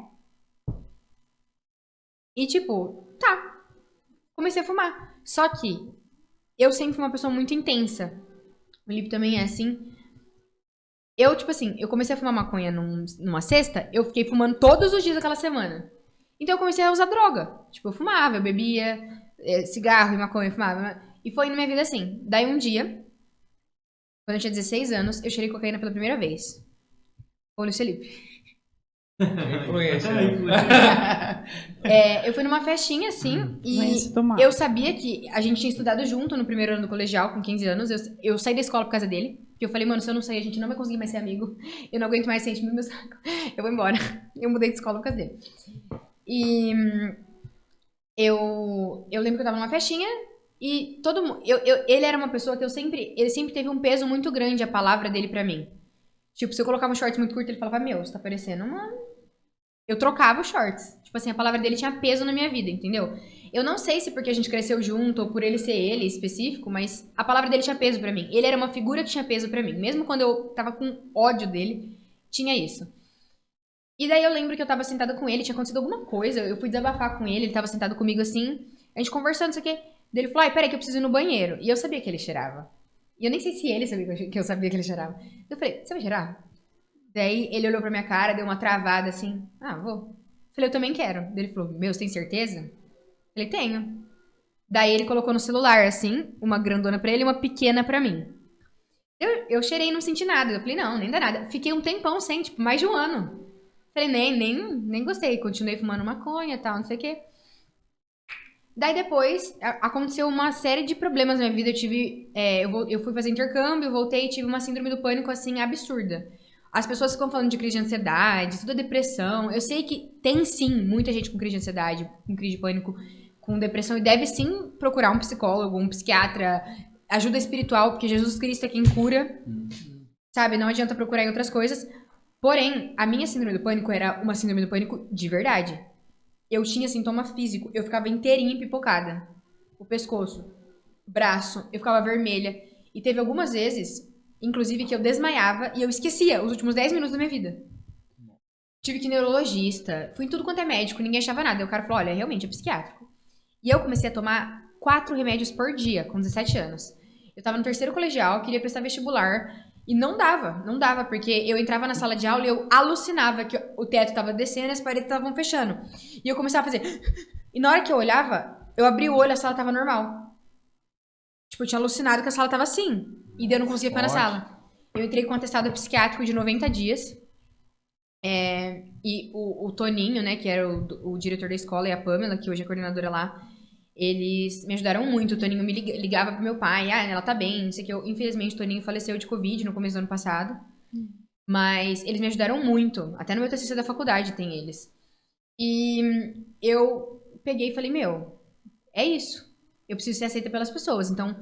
E tipo, tá. Comecei a fumar. Só que eu sempre fui uma pessoa muito intensa. O Lipe também é assim. Eu, tipo assim, eu comecei a fumar maconha numa sexta, eu fiquei fumando todos os dias daquela semana. Então eu comecei a usar droga. Tipo, eu fumava, eu bebia cigarro e maconha, eu fumava. E foi na minha vida assim. Daí um dia, quando eu tinha 16 anos, eu cheirei cocaína pela primeira vez. Ô, Luiz Felipe. Influência. Eu fui numa festinha, assim, e Vai se tomar. eu sabia que a gente tinha estudado junto no primeiro ano do colegial, com 15 anos. Eu saí da escola por causa dele. Porque eu falei, mano, se eu não sair, a gente não vai conseguir mais ser amigo. Eu não aguento mais sentir meu saco. Eu vou embora. Eu mudei de escola por causa dele. E eu lembro que eu tava numa festinha, E todo mundo. Ele era uma pessoa que ele sempre teve um peso muito grande, a palavra dele pra mim. Tipo, se eu colocava um shorts muito curto, ele falava, meu, você tá parecendo uma. Eu trocava os shorts. Tipo assim, a palavra dele tinha peso na minha vida, entendeu? Eu não sei se porque a gente cresceu junto ou por ele ser ele específico, mas a palavra dele tinha peso pra mim. Ele era uma figura que tinha peso pra mim. Mesmo quando eu tava com ódio dele, tinha isso. E daí eu lembro que eu tava sentada com ele, tinha acontecido alguma coisa, eu fui desabafar com ele tava sentado comigo assim, a gente conversando, não sei o quê. Daí ele falou, ai, peraí que eu preciso ir no banheiro. E eu sabia que ele cheirava. E eu nem sei se ele sabia que eu sabia que ele cheirava. Eu falei, você vai cheirar? Daí ele olhou pra minha cara, deu uma travada assim, vou. Falei, eu também quero. Daí ele falou, meu, você tem certeza? Falei, tenho. Daí ele colocou no celular, assim, uma grandona pra ele e uma pequena pra mim. Eu cheirei e não senti nada. Eu falei, não, nem dá nada. Fiquei um tempão sem, tipo, mais de um ano. Falei, nem gostei. Continuei fumando maconha e tal, não sei o quê. Daí depois, aconteceu uma série de problemas na minha vida. Eu tive, eu fui fazer intercâmbio, voltei e tive uma síndrome do pânico, assim, absurda. As pessoas ficam falando de crise de ansiedade, tudo é depressão. Eu sei que tem, sim, muita gente com crise de ansiedade, com crise de pânico, com depressão. E deve, sim, procurar um psicólogo, um psiquiatra, ajuda espiritual, porque Jesus Cristo é quem cura. Sabe? Não adianta procurar em outras coisas. Porém, a minha síndrome do pânico era uma síndrome do pânico de verdade. Eu tinha sintoma físico, eu ficava inteirinha empipocada. O pescoço, o braço, eu ficava vermelha. E teve algumas vezes, inclusive, que eu desmaiava e eu esquecia os últimos 10 minutos da minha vida. Tive que ir neurologista, fui em tudo quanto é médico, ninguém achava nada. E o cara falou, olha, realmente é psiquiátrico. E eu comecei a tomar 4 remédios por dia, com 17 anos. Eu tava no 3º colegial, queria prestar vestibular. E não dava, porque eu entrava na sala de aula e eu alucinava que o teto tava descendo e as paredes estavam fechando. E eu começava a fazer... E na hora que eu olhava, eu abri o olho, a sala tava normal. Tipo, eu tinha alucinado que a sala tava assim. E daí eu não conseguia ficar na sala. Eu entrei com um atestado psiquiátrico de 90 dias. E o Toninho, né, que era o diretor da escola, e a Pamela, que hoje é coordenadora lá, eles me ajudaram muito. O Toninho me ligava pro meu pai, ela tá bem, não sei o que. Infelizmente, o Toninho faleceu de Covid no começo do ano passado. Mas eles me ajudaram muito. Até no meu TCC da faculdade tem eles. E eu peguei e falei, meu, é isso. Eu preciso ser aceita pelas pessoas. Então,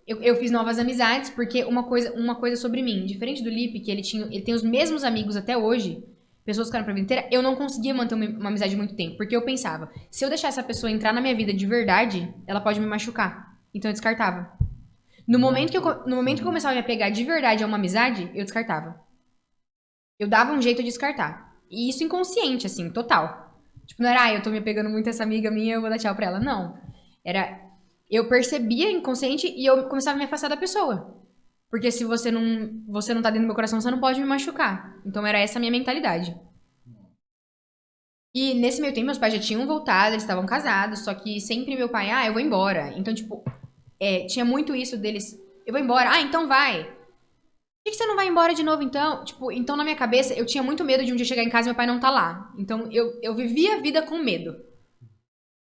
eu fiz novas amizades, porque uma coisa sobre mim, diferente do Lipe, que ele tem os mesmos amigos até hoje, pessoas que ficaram pra vida inteira, eu não conseguia manter uma amizade muito tempo, porque eu pensava, se eu deixar essa pessoa entrar na minha vida de verdade, ela pode me machucar. Então eu descartava. No momento que eu começava a me apegar de verdade a uma amizade, eu descartava. Eu dava um jeito de descartar. E isso inconsciente, assim, total. Tipo, não era, eu tô me apegando muito a essa amiga minha, eu vou dar tchau pra ela. Não. Eu percebia inconsciente e eu começava a me afastar da pessoa. Porque se você não tá dentro do meu coração, você não pode me machucar. Então era essa a minha mentalidade. E nesse meio tempo, meus pais já tinham voltado, eles estavam casados, só que sempre meu pai, eu vou embora. Então, tipo, tinha muito isso deles, eu vou embora, então vai. Por que você não vai embora de novo, então? Tipo, então na minha cabeça, eu tinha muito medo de um dia chegar em casa e meu pai não tá lá. Então, eu vivia a vida com medo.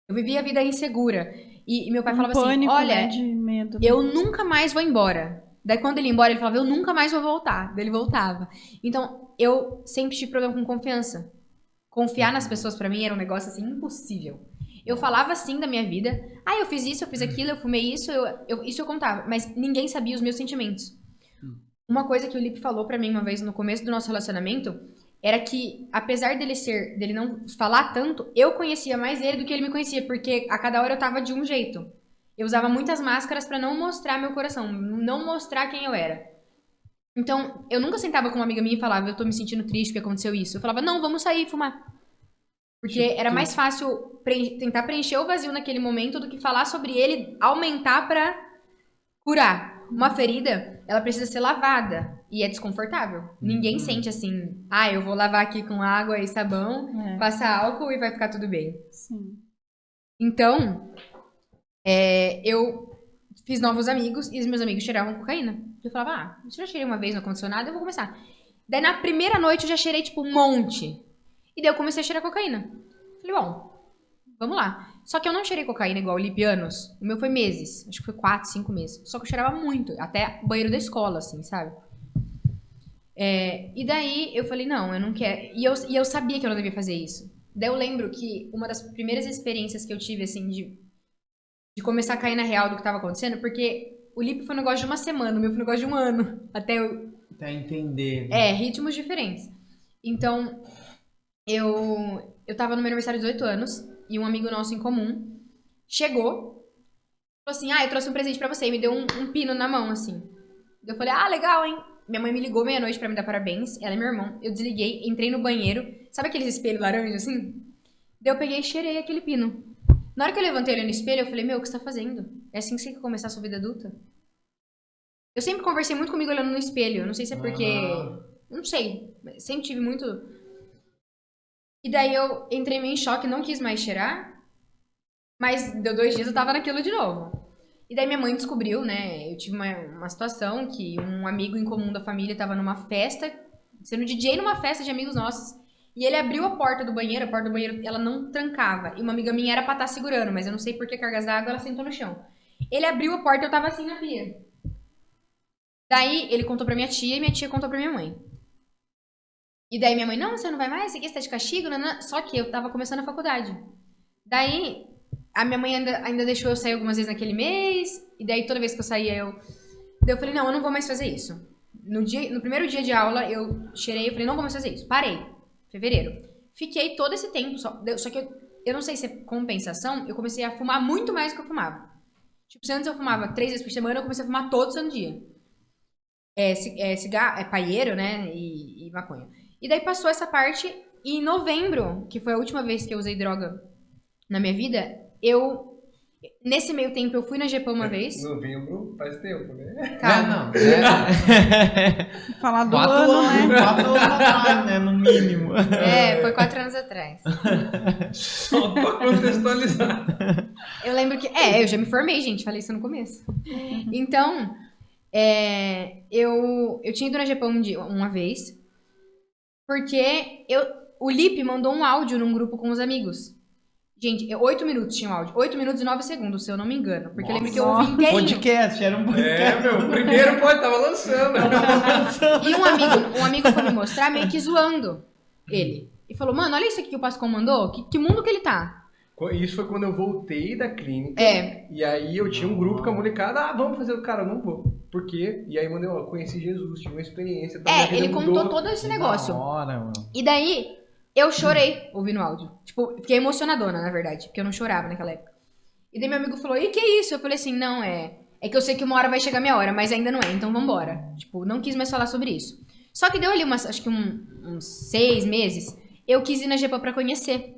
Eu vivia a vida insegura. E meu pai falava pânico, assim, olha, né, de medo. eu nunca mais vou embora. Daí quando ele ia embora, ele falava, eu nunca mais vou voltar. Daí ele voltava. Então, eu sempre tive problema com confiança. Confiar nas pessoas pra mim era um negócio assim impossível. Eu falava assim da minha vida. Eu fiz isso, eu fiz aquilo, eu fumei isso, isso eu contava. Mas ninguém sabia os meus sentimentos. Uma coisa que o Lipe falou pra mim uma vez no começo do nosso relacionamento era que, apesar dele não falar tanto, eu conhecia mais ele do que ele me conhecia, porque a cada hora eu tava de um jeito. Eu usava muitas máscaras pra não mostrar meu coração, não mostrar quem eu era. Então, eu nunca sentava com uma amiga minha e falava, eu tô me sentindo triste porque aconteceu isso. Eu falava, não, vamos sair e fumar. Porque era mais fácil tentar preencher o vazio naquele momento do que falar sobre ele, aumentar pra curar. Uma ferida, ela precisa ser lavada. E é desconfortável. Ninguém sente assim, eu vou lavar aqui com água e sabão, passar álcool e vai ficar tudo bem. Sim. Então, eu fiz novos amigos e os meus amigos cheiravam cocaína. Eu falava, eu já cheirei uma vez no ar-condicionado, eu vou começar. Daí na primeira noite eu já cheirei tipo um monte. E daí eu comecei a cheirar cocaína. Falei, bom, vamos lá. Só que eu não cheirei cocaína igual o Lipe anos. O meu foi meses. Acho que foi 4, 5 meses. Só que eu cheirava muito. Até banheiro da escola, assim, sabe? E daí eu falei, não, eu não quero. E eu sabia que eu não devia fazer isso. Daí eu lembro que uma das primeiras experiências que eu tive, assim, de começar a cair na real do que tava acontecendo, porque o Lipe foi um negócio de uma semana, o meu foi um negócio de um ano. Até entender. ritmos diferentes. Então, eu tava no meu aniversário de 18 anos, e um amigo nosso em comum chegou, falou assim, eu trouxe um presente pra você, e me deu um pino na mão, assim. Eu falei, legal, hein? Minha mãe me ligou meia-noite pra me dar parabéns, ela é meu irmão. Eu desliguei, entrei no banheiro, sabe aqueles espelhos laranja, assim? Daí eu peguei e cheirei aquele pino. Na hora que eu levantei ele no espelho, eu falei, meu, o que você tá fazendo? É assim que você quer começar a sua vida adulta? Eu sempre conversei muito comigo olhando no espelho, eu não sei se é porque... Não sei, sempre tive muito... E daí eu entrei meio em choque, não quis mais cheirar, mas deu 2 dias eu tava naquilo de novo. E daí minha mãe descobriu, né, eu tive uma situação que um amigo em comum da família tava numa festa, sendo DJ numa festa de amigos nossos, e ele abriu a porta do banheiro, ela não trancava, e uma amiga minha era pra estar segurando, mas eu não sei por que cargas d'água, ela sentou no chão. Ele abriu a porta e eu tava assim na pia. Daí ele contou pra minha tia e minha tia contou pra minha mãe. E daí minha mãe, não, você não vai mais, você tá de castigo, não. Só que eu tava começando a faculdade. Daí a minha mãe ainda deixou eu sair algumas vezes naquele mês, e daí toda vez que eu saía daí eu falei, não, eu não vou mais fazer isso. No primeiro dia de aula eu cheirei, eu falei, não vou mais fazer isso. Parei, fevereiro. Fiquei todo esse tempo, só que eu não sei se é compensação, eu comecei a fumar muito mais do que eu fumava. Tipo, se antes eu fumava 3 vezes por semana, eu comecei a fumar todo santo dia. Cigarro, paieiro, né, e maconha. E daí passou essa parte, e em novembro, que foi a última vez que eu usei droga na minha vida, nesse meio tempo, eu fui na GEPAM uma vez. Novembro faz tempo, né? Calma. Falar do 4 ano, anos, né? 4 anos atrás, né? No mínimo. Foi 4 anos atrás. Só pra contextualizar. Eu lembro que... eu já me formei, gente. Falei isso no começo. Então, eu tinha ido na GEPAM uma vez, porque o Lipe mandou um áudio num grupo com os amigos. Gente, 8 minutos tinha um áudio. 8 minutos e 9 segundos, se eu não me engano. Porque eu lembro que eu ouvi inteirinho. Podcast, era um podcast. Meu, primeiro tava lançando. E um amigo foi me mostrar meio que zoando ele. E falou, mano, olha isso aqui que o Pascon mandou. Que mundo que ele tá? Isso foi quando eu voltei da clínica. E aí eu tinha um grupo com a molecada. Vamos fazer o cara, eu não vou. Por quê? E aí mandei, conheci Jesus, tive uma experiência. Ele contou todo esse negócio. Hora, mano. E daí... eu chorei ouvindo o áudio. Tipo, fiquei emocionadona, na verdade. Porque eu não chorava naquela época. E daí meu amigo falou, e que isso? Eu falei assim, não, é que eu sei que uma hora vai chegar a minha hora, mas ainda não é, então vambora. Tipo, não quis mais falar sobre isso. Só que deu ali acho que uns 6 meses, eu quis ir na GEPAM pra conhecer.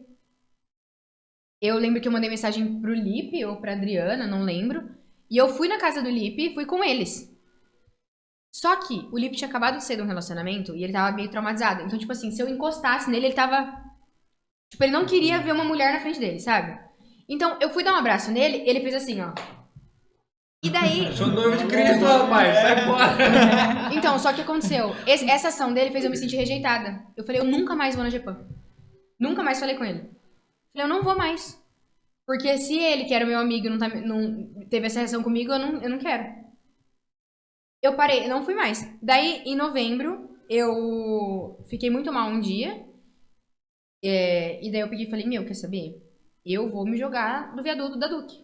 Eu lembro que eu mandei mensagem pro Lipe ou pra Adriana, não lembro. E eu fui na casa do Lipe e fui com eles. Só que o Lipe tinha acabado de sair de um relacionamento e ele tava meio traumatizado. Então, tipo assim, se eu encostasse nele, ele tava... tipo, ele não queria ver uma mulher na frente dele, sabe? Então, eu fui dar um abraço nele, ele fez assim, ó. E daí... sou noivo de Cristo, rapaz, sai fora. Então, só que aconteceu. Essa ação dele fez eu me sentir rejeitada. Eu falei, eu nunca mais vou na GEPAM. Nunca mais falei com ele. Falei, eu não vou mais. Porque se ele, que era meu amigo, não teve essa reação comigo, eu não quero. Eu parei, não fui mais. Daí, em novembro, eu fiquei muito mal um dia. E daí eu peguei e falei, quer saber? Eu vou me jogar do viaduto da Duque.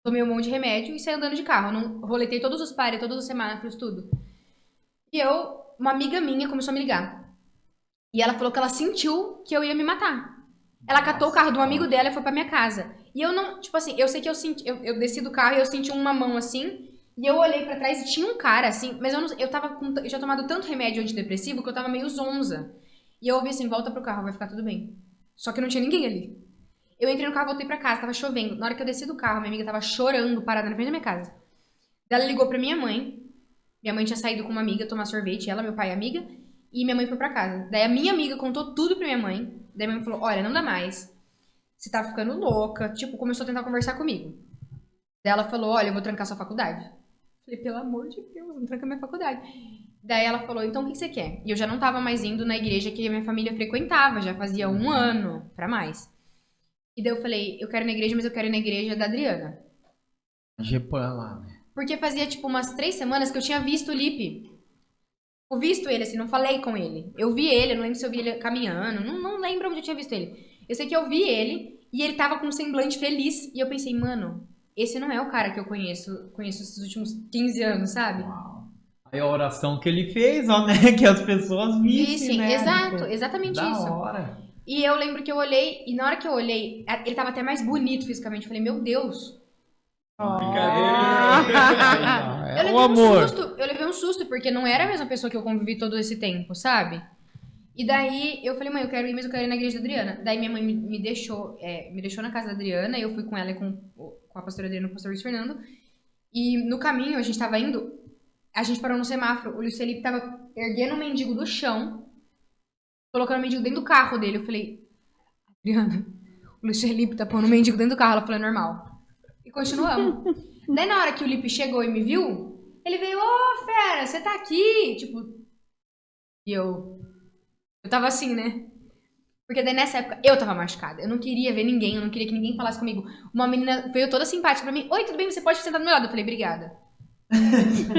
Tomei um monte de remédio e saí andando de carro. Eu não roletei todos os pares, todos os semáforos, tudo. E uma amiga minha começou a me ligar. E ela falou que ela sentiu que eu ia me matar. Ela catou o carro de um amigo dela e foi pra minha casa. E eu não, tipo assim, eu sei que eu desci do carro e eu senti uma mão assim... e eu olhei pra trás e tinha um cara, assim, mas eu tinha tomado tanto remédio antidepressivo que eu tava meio zonza. E eu ouvi assim, volta pro carro, vai ficar tudo bem. Só que não tinha ninguém ali. Eu entrei no carro, voltei pra casa, tava chovendo. Na hora que eu desci do carro, minha amiga tava chorando, parada na frente da minha casa. Daí ela ligou pra minha mãe. Minha mãe tinha saído com uma amiga tomar sorvete, ela, meu pai e a amiga. E minha mãe foi pra casa. Daí a minha amiga contou tudo pra minha mãe. Daí minha mãe falou, olha, não dá mais. Você tá ficando louca. Tipo, começou a tentar conversar comigo. Daí ela falou, olha, eu vou trancar sua faculdade. Falei, pelo amor de Deus, não tranca minha faculdade. Daí ela falou, então o que você quer? E eu já não tava mais indo na igreja que a minha família frequentava, já fazia 1 ano pra mais. E daí eu falei, eu quero ir na igreja, mas eu quero ir na igreja da Adriana. GEPAM lá, né? Porque fazia, tipo, umas 3 semanas que eu tinha visto o Lipe. Eu visto ele, assim, não falei com ele. Eu vi ele, eu não lembro se eu vi ele caminhando, não lembro onde eu tinha visto ele. Eu sei que eu vi ele, e ele tava com um semblante feliz, e eu pensei, mano, esse não é o cara que eu conheço esses últimos 15 anos, sabe? Aí a oração que ele fez, ó, né? Que as pessoas vissem, né? Exato, exatamente Da isso. hora. E eu lembro que eu olhei, e na hora que eu olhei, ele tava até mais bonito fisicamente. Eu falei, meu Deus. É Eu o amor. levei um susto, porque não era a mesma pessoa que eu convivi todo esse tempo, sabe? E daí eu falei, mãe, eu quero ir, mas eu quero ir na igreja da Adriana. Daí minha mãe me deixou na casa da Adriana, e eu fui com ela e com a pastora Adriana e com o pastor Luiz Fernando. E no caminho, a gente tava indo, a gente parou no semáforo, o Luiz Felipe tava erguendo um mendigo do chão, colocando o mendigo dentro do carro dele. Eu falei, Adriana, o Luiz Felipe tá pondo o mendigo dentro do carro. Ela falou, é normal. E continuamos. Daí na hora que o Lipe chegou e me viu, ele veio, ô fera, você tá aqui? Tipo, e eu tava assim, né? Porque daí nessa época eu tava machucada. Eu não queria ver ninguém, eu não queria que ninguém falasse comigo. Uma menina veio toda simpática pra mim. Oi, tudo bem? Você pode sentar do meu lado? Eu falei, obrigada.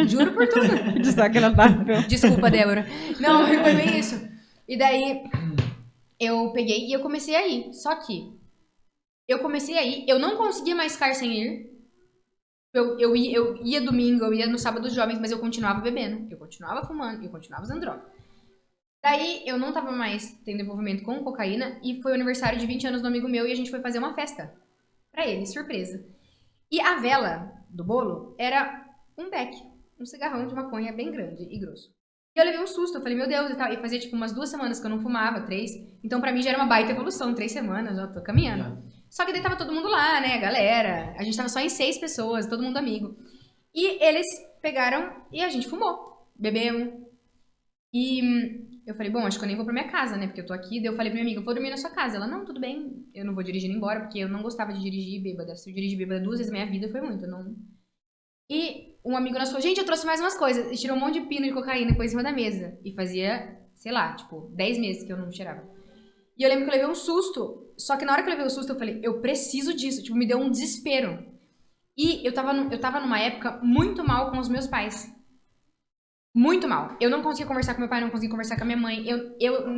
Juro por tudo. Desagradável. Desculpa, Débora. Não, foi bem isso. E daí eu peguei e eu comecei a ir. Só que eu comecei a ir, eu não conseguia mais ficar sem ir. Eu ia domingo, eu ia no sábado dos jovens, mas eu continuava bebendo, eu continuava fumando, eu continuava usando droga. Daí eu não tava mais tendo envolvimento com cocaína e foi o aniversário de 20 anos do amigo meu e a gente foi fazer uma festa pra ele, surpresa. E a vela do bolo era um beck, um cigarrão de maconha bem grande e grosso. E eu levei um susto, eu falei, meu Deus, e tal. E fazia tipo umas 2 semanas que eu não fumava, 3. Então pra mim já era uma baita evolução, 3 semanas, eu tô caminhando. Só que daí tava todo mundo lá, né, galera. A gente tava só em 6 pessoas, todo mundo amigo. E eles pegaram e a gente fumou, bebemos. E eu falei, bom, acho que eu nem vou pra minha casa, né, porque eu tô aqui. Daí eu falei pra minha amiga, eu vou dormir na sua casa. Ela, não, tudo bem, eu não vou dirigindo embora, porque eu não gostava de dirigir bêbada. Se eu dirigir bêbada 2 vezes na minha vida, foi muito, não... E um amigo nosso falou, gente, eu trouxe mais umas coisas. E tirou um monte de pino de cocaína e pôs em cima da mesa. E fazia, sei lá, tipo, 10 meses que eu não cheirava. E eu lembro que eu levei um susto. Só que na hora que eu levei o susto, eu falei, eu preciso disso. Tipo, me deu um desespero. E eu tava numa época muito mal com os meus pais. Muito mal. Eu não conseguia conversar com meu pai, não conseguia conversar com a minha mãe. Eu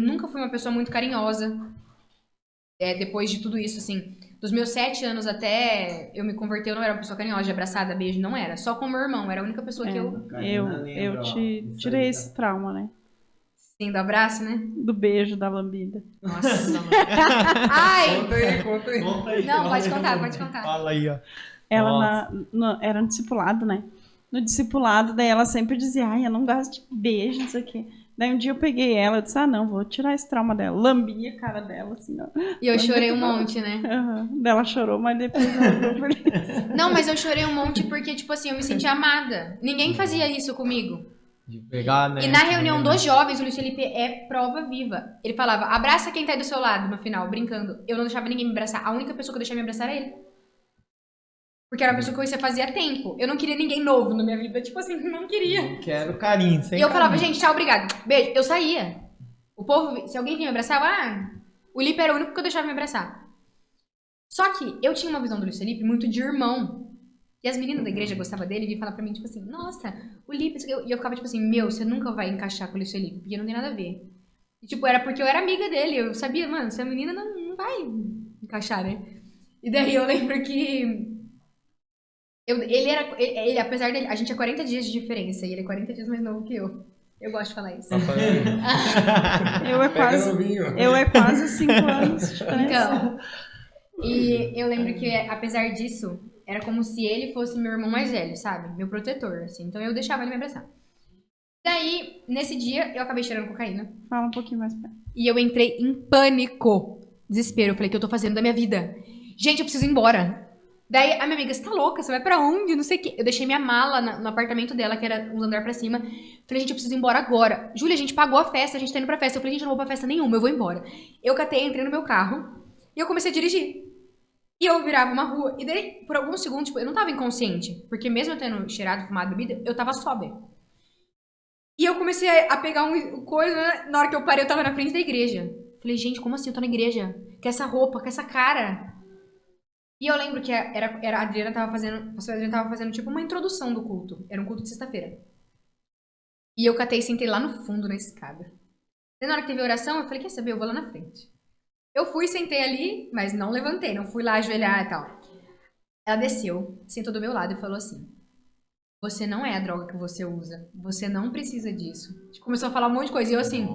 nunca fui uma pessoa muito carinhosa. Depois de tudo isso, assim, dos meus 7 anos até eu me converter, eu não era uma pessoa carinhosa, de abraçada, beijo, não era. Só com meu irmão, era a única pessoa que eu... Eu tirei esse trauma, né? Sim, do abraço, né? Do beijo, da lambida. Nossa, não. Ai! Conta aí. Não, pode contar. Fala aí, ó. Ela era no discipulado, né? No discipulado, daí ela sempre dizia, ai, eu não gosto de beijo, não sei o quê. Daí um dia eu peguei ela, eu disse, não, vou tirar esse trauma dela. Lambi a cara dela, assim, ó. E eu chorei um monte, né? Uhum. Ela chorou, mas depois ela ficou feliz. Não, mas eu chorei um monte porque, tipo assim, eu me senti amada. Ninguém fazia isso comigo. De pegar, né? E na reunião dos jovens, o Luiz Felipe é prova viva. Ele falava, abraça quem tá aí do seu lado, no final, brincando. Eu não deixava ninguém me abraçar. A única pessoa que eu deixava me abraçar era ele. Porque era uma pessoa que eu conhecia fazia tempo. Eu não queria ninguém novo na minha vida. Tipo assim, não queria. Não quero carinho, sem E eu falava, carinho. gente, tchau, obrigado. Beijo. Eu saía. O povo, se alguém vinha me abraçar, o Lipe era o único que eu deixava me abraçar. Só que eu tinha uma visão do Luiz Felipe muito de irmão. E as meninas da igreja gostavam dele e vinham falar pra mim, tipo assim, nossa, o Lipe... E eu ficava tipo assim, meu, você nunca vai encaixar com o Luiz Felipe, porque não tem nada a ver. E tipo, era porque eu era amiga dele. Eu sabia, mano, essa menina não vai encaixar, né? E daí eu lembro que... Ele, apesar dele, a gente é 40 dias de diferença e ele é 40 dias mais novo que eu. Eu gosto de falar isso. Eu é quase 5 anos de diferença. Então, e eu lembro que apesar disso, era como se ele fosse meu irmão mais velho, sabe? Meu protetor, assim. Então eu deixava ele me abraçar. Daí, nesse dia, eu acabei cheirando cocaína. Fala um pouquinho mais perto. E eu entrei em pânico. Desespero. Eu falei, o que eu tô fazendo da minha vida? Gente, eu preciso ir embora. Daí a minha amiga, você tá louca? Você vai pra onde? Não sei o quê. Eu deixei minha mala no apartamento dela, que era uns andar pra cima. Falei, gente, eu preciso ir embora agora. Júlia, a gente pagou a festa, a gente tá indo pra festa. Eu falei, gente, eu não vou pra festa nenhuma, eu vou embora. Eu catei, entrei no meu carro e eu comecei a dirigir. E eu virava uma rua. E daí, por alguns segundos, tipo, eu não tava inconsciente. Porque mesmo eu tendo cheirado, fumado, bebida, eu tava sóbria. E eu comecei a pegar coisa, né? Na hora que eu parei, eu tava na frente da igreja. Falei, gente, como assim? Eu tô na igreja. Com essa roupa, com essa cara. E eu lembro que a Adriana tava fazendo, a pastora Adriana tava fazendo tipo uma introdução do culto. Era um culto de sexta-feira. E eu catei e sentei lá no fundo na escada. E na hora que teve a oração, eu falei, quer saber? Eu vou lá na frente. Eu fui, sentei ali, mas não levantei, não fui lá ajoelhar e tal. Ela desceu, sentou do meu lado e falou assim: você não é a droga que você usa. Você não precisa disso. Tipo, começou a falar um monte de coisa. E eu assim.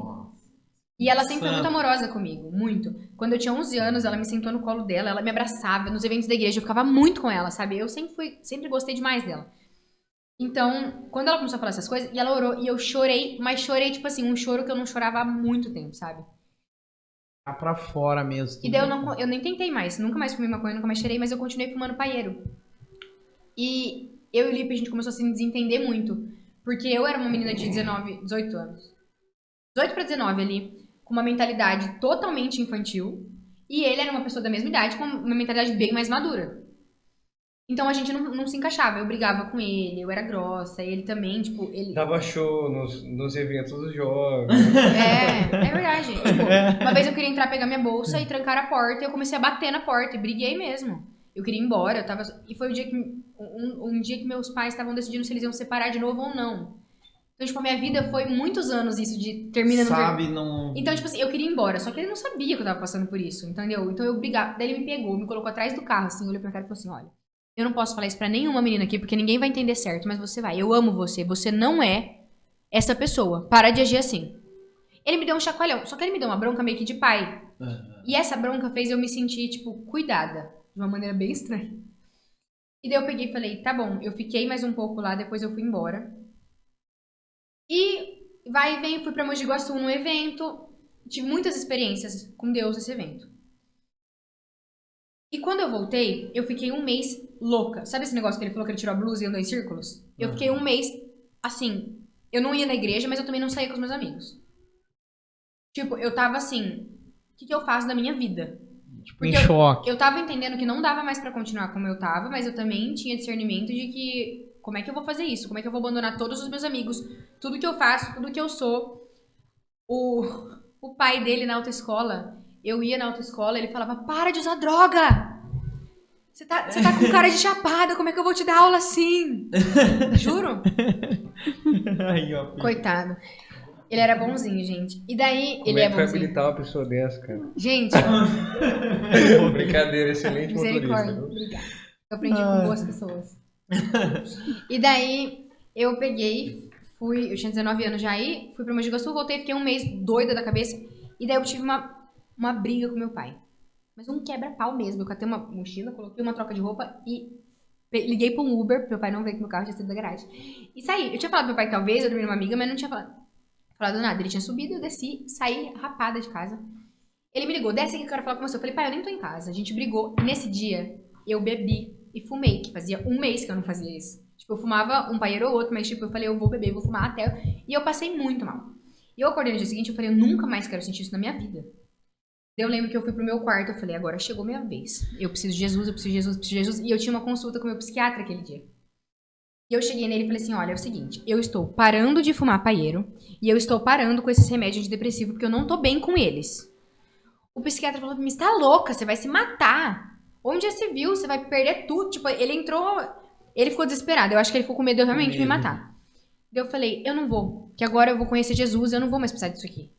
E ela sempre foi muito amorosa comigo. Muito. Quando eu tinha 11 anos, ela me sentou no colo dela. Ela me abraçava. Nos eventos da igreja, eu ficava muito com ela, sabe? Eu sempre gostei demais dela. Então, quando ela começou a falar essas coisas, e ela orou, e eu chorei, mas chorei, tipo assim, um choro que eu não chorava há muito tempo, sabe? Tá pra fora mesmo. E daí eu nem tentei mais. Nunca mais fumei maconha, nunca mais cheirei, mas eu continuei fumando paieiro. E eu e o Lipe, a gente começou a se desentender muito. Porque eu era uma menina de 18 anos. 18 pra 19 ali, com uma mentalidade totalmente infantil. E ele era uma pessoa da mesma idade, com uma mentalidade bem mais madura. Então a gente não se encaixava. Eu brigava com ele, eu era grossa, ele também, tipo, ele... Dava show nos eventos dos jogos. É verdade. Tipo, uma vez eu queria entrar, pegar minha bolsa e trancar a porta, e eu comecei a bater na porta, e briguei mesmo. Eu queria ir embora, eu tava... E foi o dia que... Um dia que meus pais estavam decidindo se eles iam separar de novo ou não. Então, tipo, a minha vida foi muitos anos isso de termina no... Sabe, não... Então, tipo assim, eu queria ir embora, só que ele não sabia que eu tava passando por isso, entendeu? Então eu brigava, daí ele me pegou, me colocou atrás do carro, assim, olhou pra minha cara e falou assim, olha, eu não posso falar isso pra nenhuma menina aqui, porque ninguém vai entender certo, mas você vai, eu amo você, você não é essa pessoa, para de agir assim. Ele me deu um chacoalhão, só que ele me deu uma bronca meio que de pai. E essa bronca fez eu me sentir, tipo, cuidada, de uma maneira bem estranha. E daí eu peguei e falei, tá bom, eu fiquei mais um pouco lá, depois eu fui embora. E vai e vem, fui pra Mogi Guaçu num evento, tive muitas experiências com Deus nesse evento. E quando eu voltei, eu fiquei um mês louca. Sabe esse negócio que ele falou que ele tirou a blusa e andou em círculos? Eu fiquei um mês, assim, eu não ia na igreja, mas eu também não saía com os meus amigos. Tipo, eu tava assim, o que eu faço da minha vida? Tipo, em choque. Eu tava entendendo que não dava mais pra continuar como eu tava, mas eu também tinha discernimento de que, como é que eu vou fazer isso? Como é que eu vou abandonar todos os meus amigos? Tudo que eu faço, tudo que eu sou. O pai dele na autoescola, eu ia na autoescola, ele falava, para de usar droga! Você tá com cara de chapada, como é que eu vou te dar aula assim? Juro? Aí, ó, Coitado. Ele era bonzinho, gente. E daí, Como ele é é que vai bonzinho. habilitar uma pessoa dessa, cara? Gente, Brincadeira, excelente misericórdia. motorista. Obrigada. Eu aprendi com boas pessoas. E daí, eu peguei, eu tinha 19 anos já aí, fui pra Mogi Guaçu, voltei, fiquei um mês doida da cabeça. E daí eu tive uma briga com meu pai. Mas um quebra-pau mesmo. Eu catei uma mochila, coloquei uma troca de roupa e liguei pra um Uber, pro meu pai não ver que meu carro tinha sido da garagem. E saí. Eu tinha falado pro meu pai que talvez eu dormi numa amiga, mas não tinha falado nada. Ele tinha subido, eu desci, saí rapada de casa. Ele me ligou, desce aqui que eu quero falar com você. Eu falei, pai, eu nem tô em casa. A gente brigou. E nesse dia, eu bebi e fumei, que fazia um mês que eu não fazia isso. Tipo, eu fumava um paieiro ou outro, mas tipo, eu falei, eu vou beber, vou fumar até... E eu passei muito mal. E eu acordei no dia seguinte, eu falei, eu nunca mais quero sentir isso na minha vida. Eu lembro que eu fui pro meu quarto, eu falei, agora chegou minha vez. Eu preciso de Jesus, eu preciso de Jesus, eu preciso de Jesus. E eu tinha uma consulta com o meu psiquiatra aquele dia. E eu cheguei nele e falei assim, olha, é o seguinte, eu estou parando de fumar paieiro e eu estou parando com esses remédios antidepressivos porque eu não tô bem com eles. O psiquiatra falou pra mim, você tá louca, você vai se matar. Onde já se viu, você vai perder tudo. Tipo, ele ficou desesperado. Eu acho que ele ficou com medo de eu realmente me matar. Daí eu falei, eu não vou, que agora eu vou conhecer Jesus, eu não vou mais precisar disso aqui.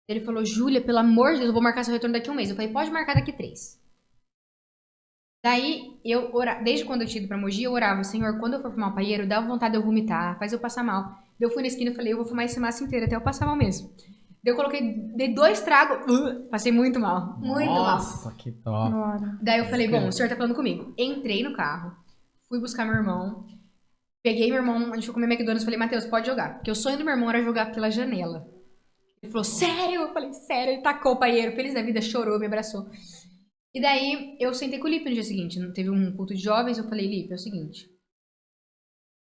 Ele falou, Júlia, pelo amor de Deus, eu vou marcar seu retorno daqui a um mês. Eu falei, pode marcar daqui 3. Daí, desde quando eu tinha ido pra Mogi, eu orava, Senhor, quando eu for fumar um paieiro, dá vontade de eu vomitar, faz eu passar mal. Daí eu fui na esquina e falei, eu vou fumar esse maço inteiro até eu passar mal mesmo. Daí eu dei 2 tragos, passei muito mal, muito mal. Nossa, que top. Daí eu falei, bom, o senhor tá falando comigo. Entrei no carro, fui buscar meu irmão, peguei meu irmão, a gente foi comer McDonald's, falei, Matheus, pode jogar. Porque o sonho do meu irmão era jogar pela janela. Ele falou, sério? Eu falei, sério. Ele tacou o paieiro, feliz da vida, chorou, me abraçou. E daí, eu sentei com o Lipe no dia seguinte. Teve um culto de jovens, eu falei, Lipe, é o seguinte.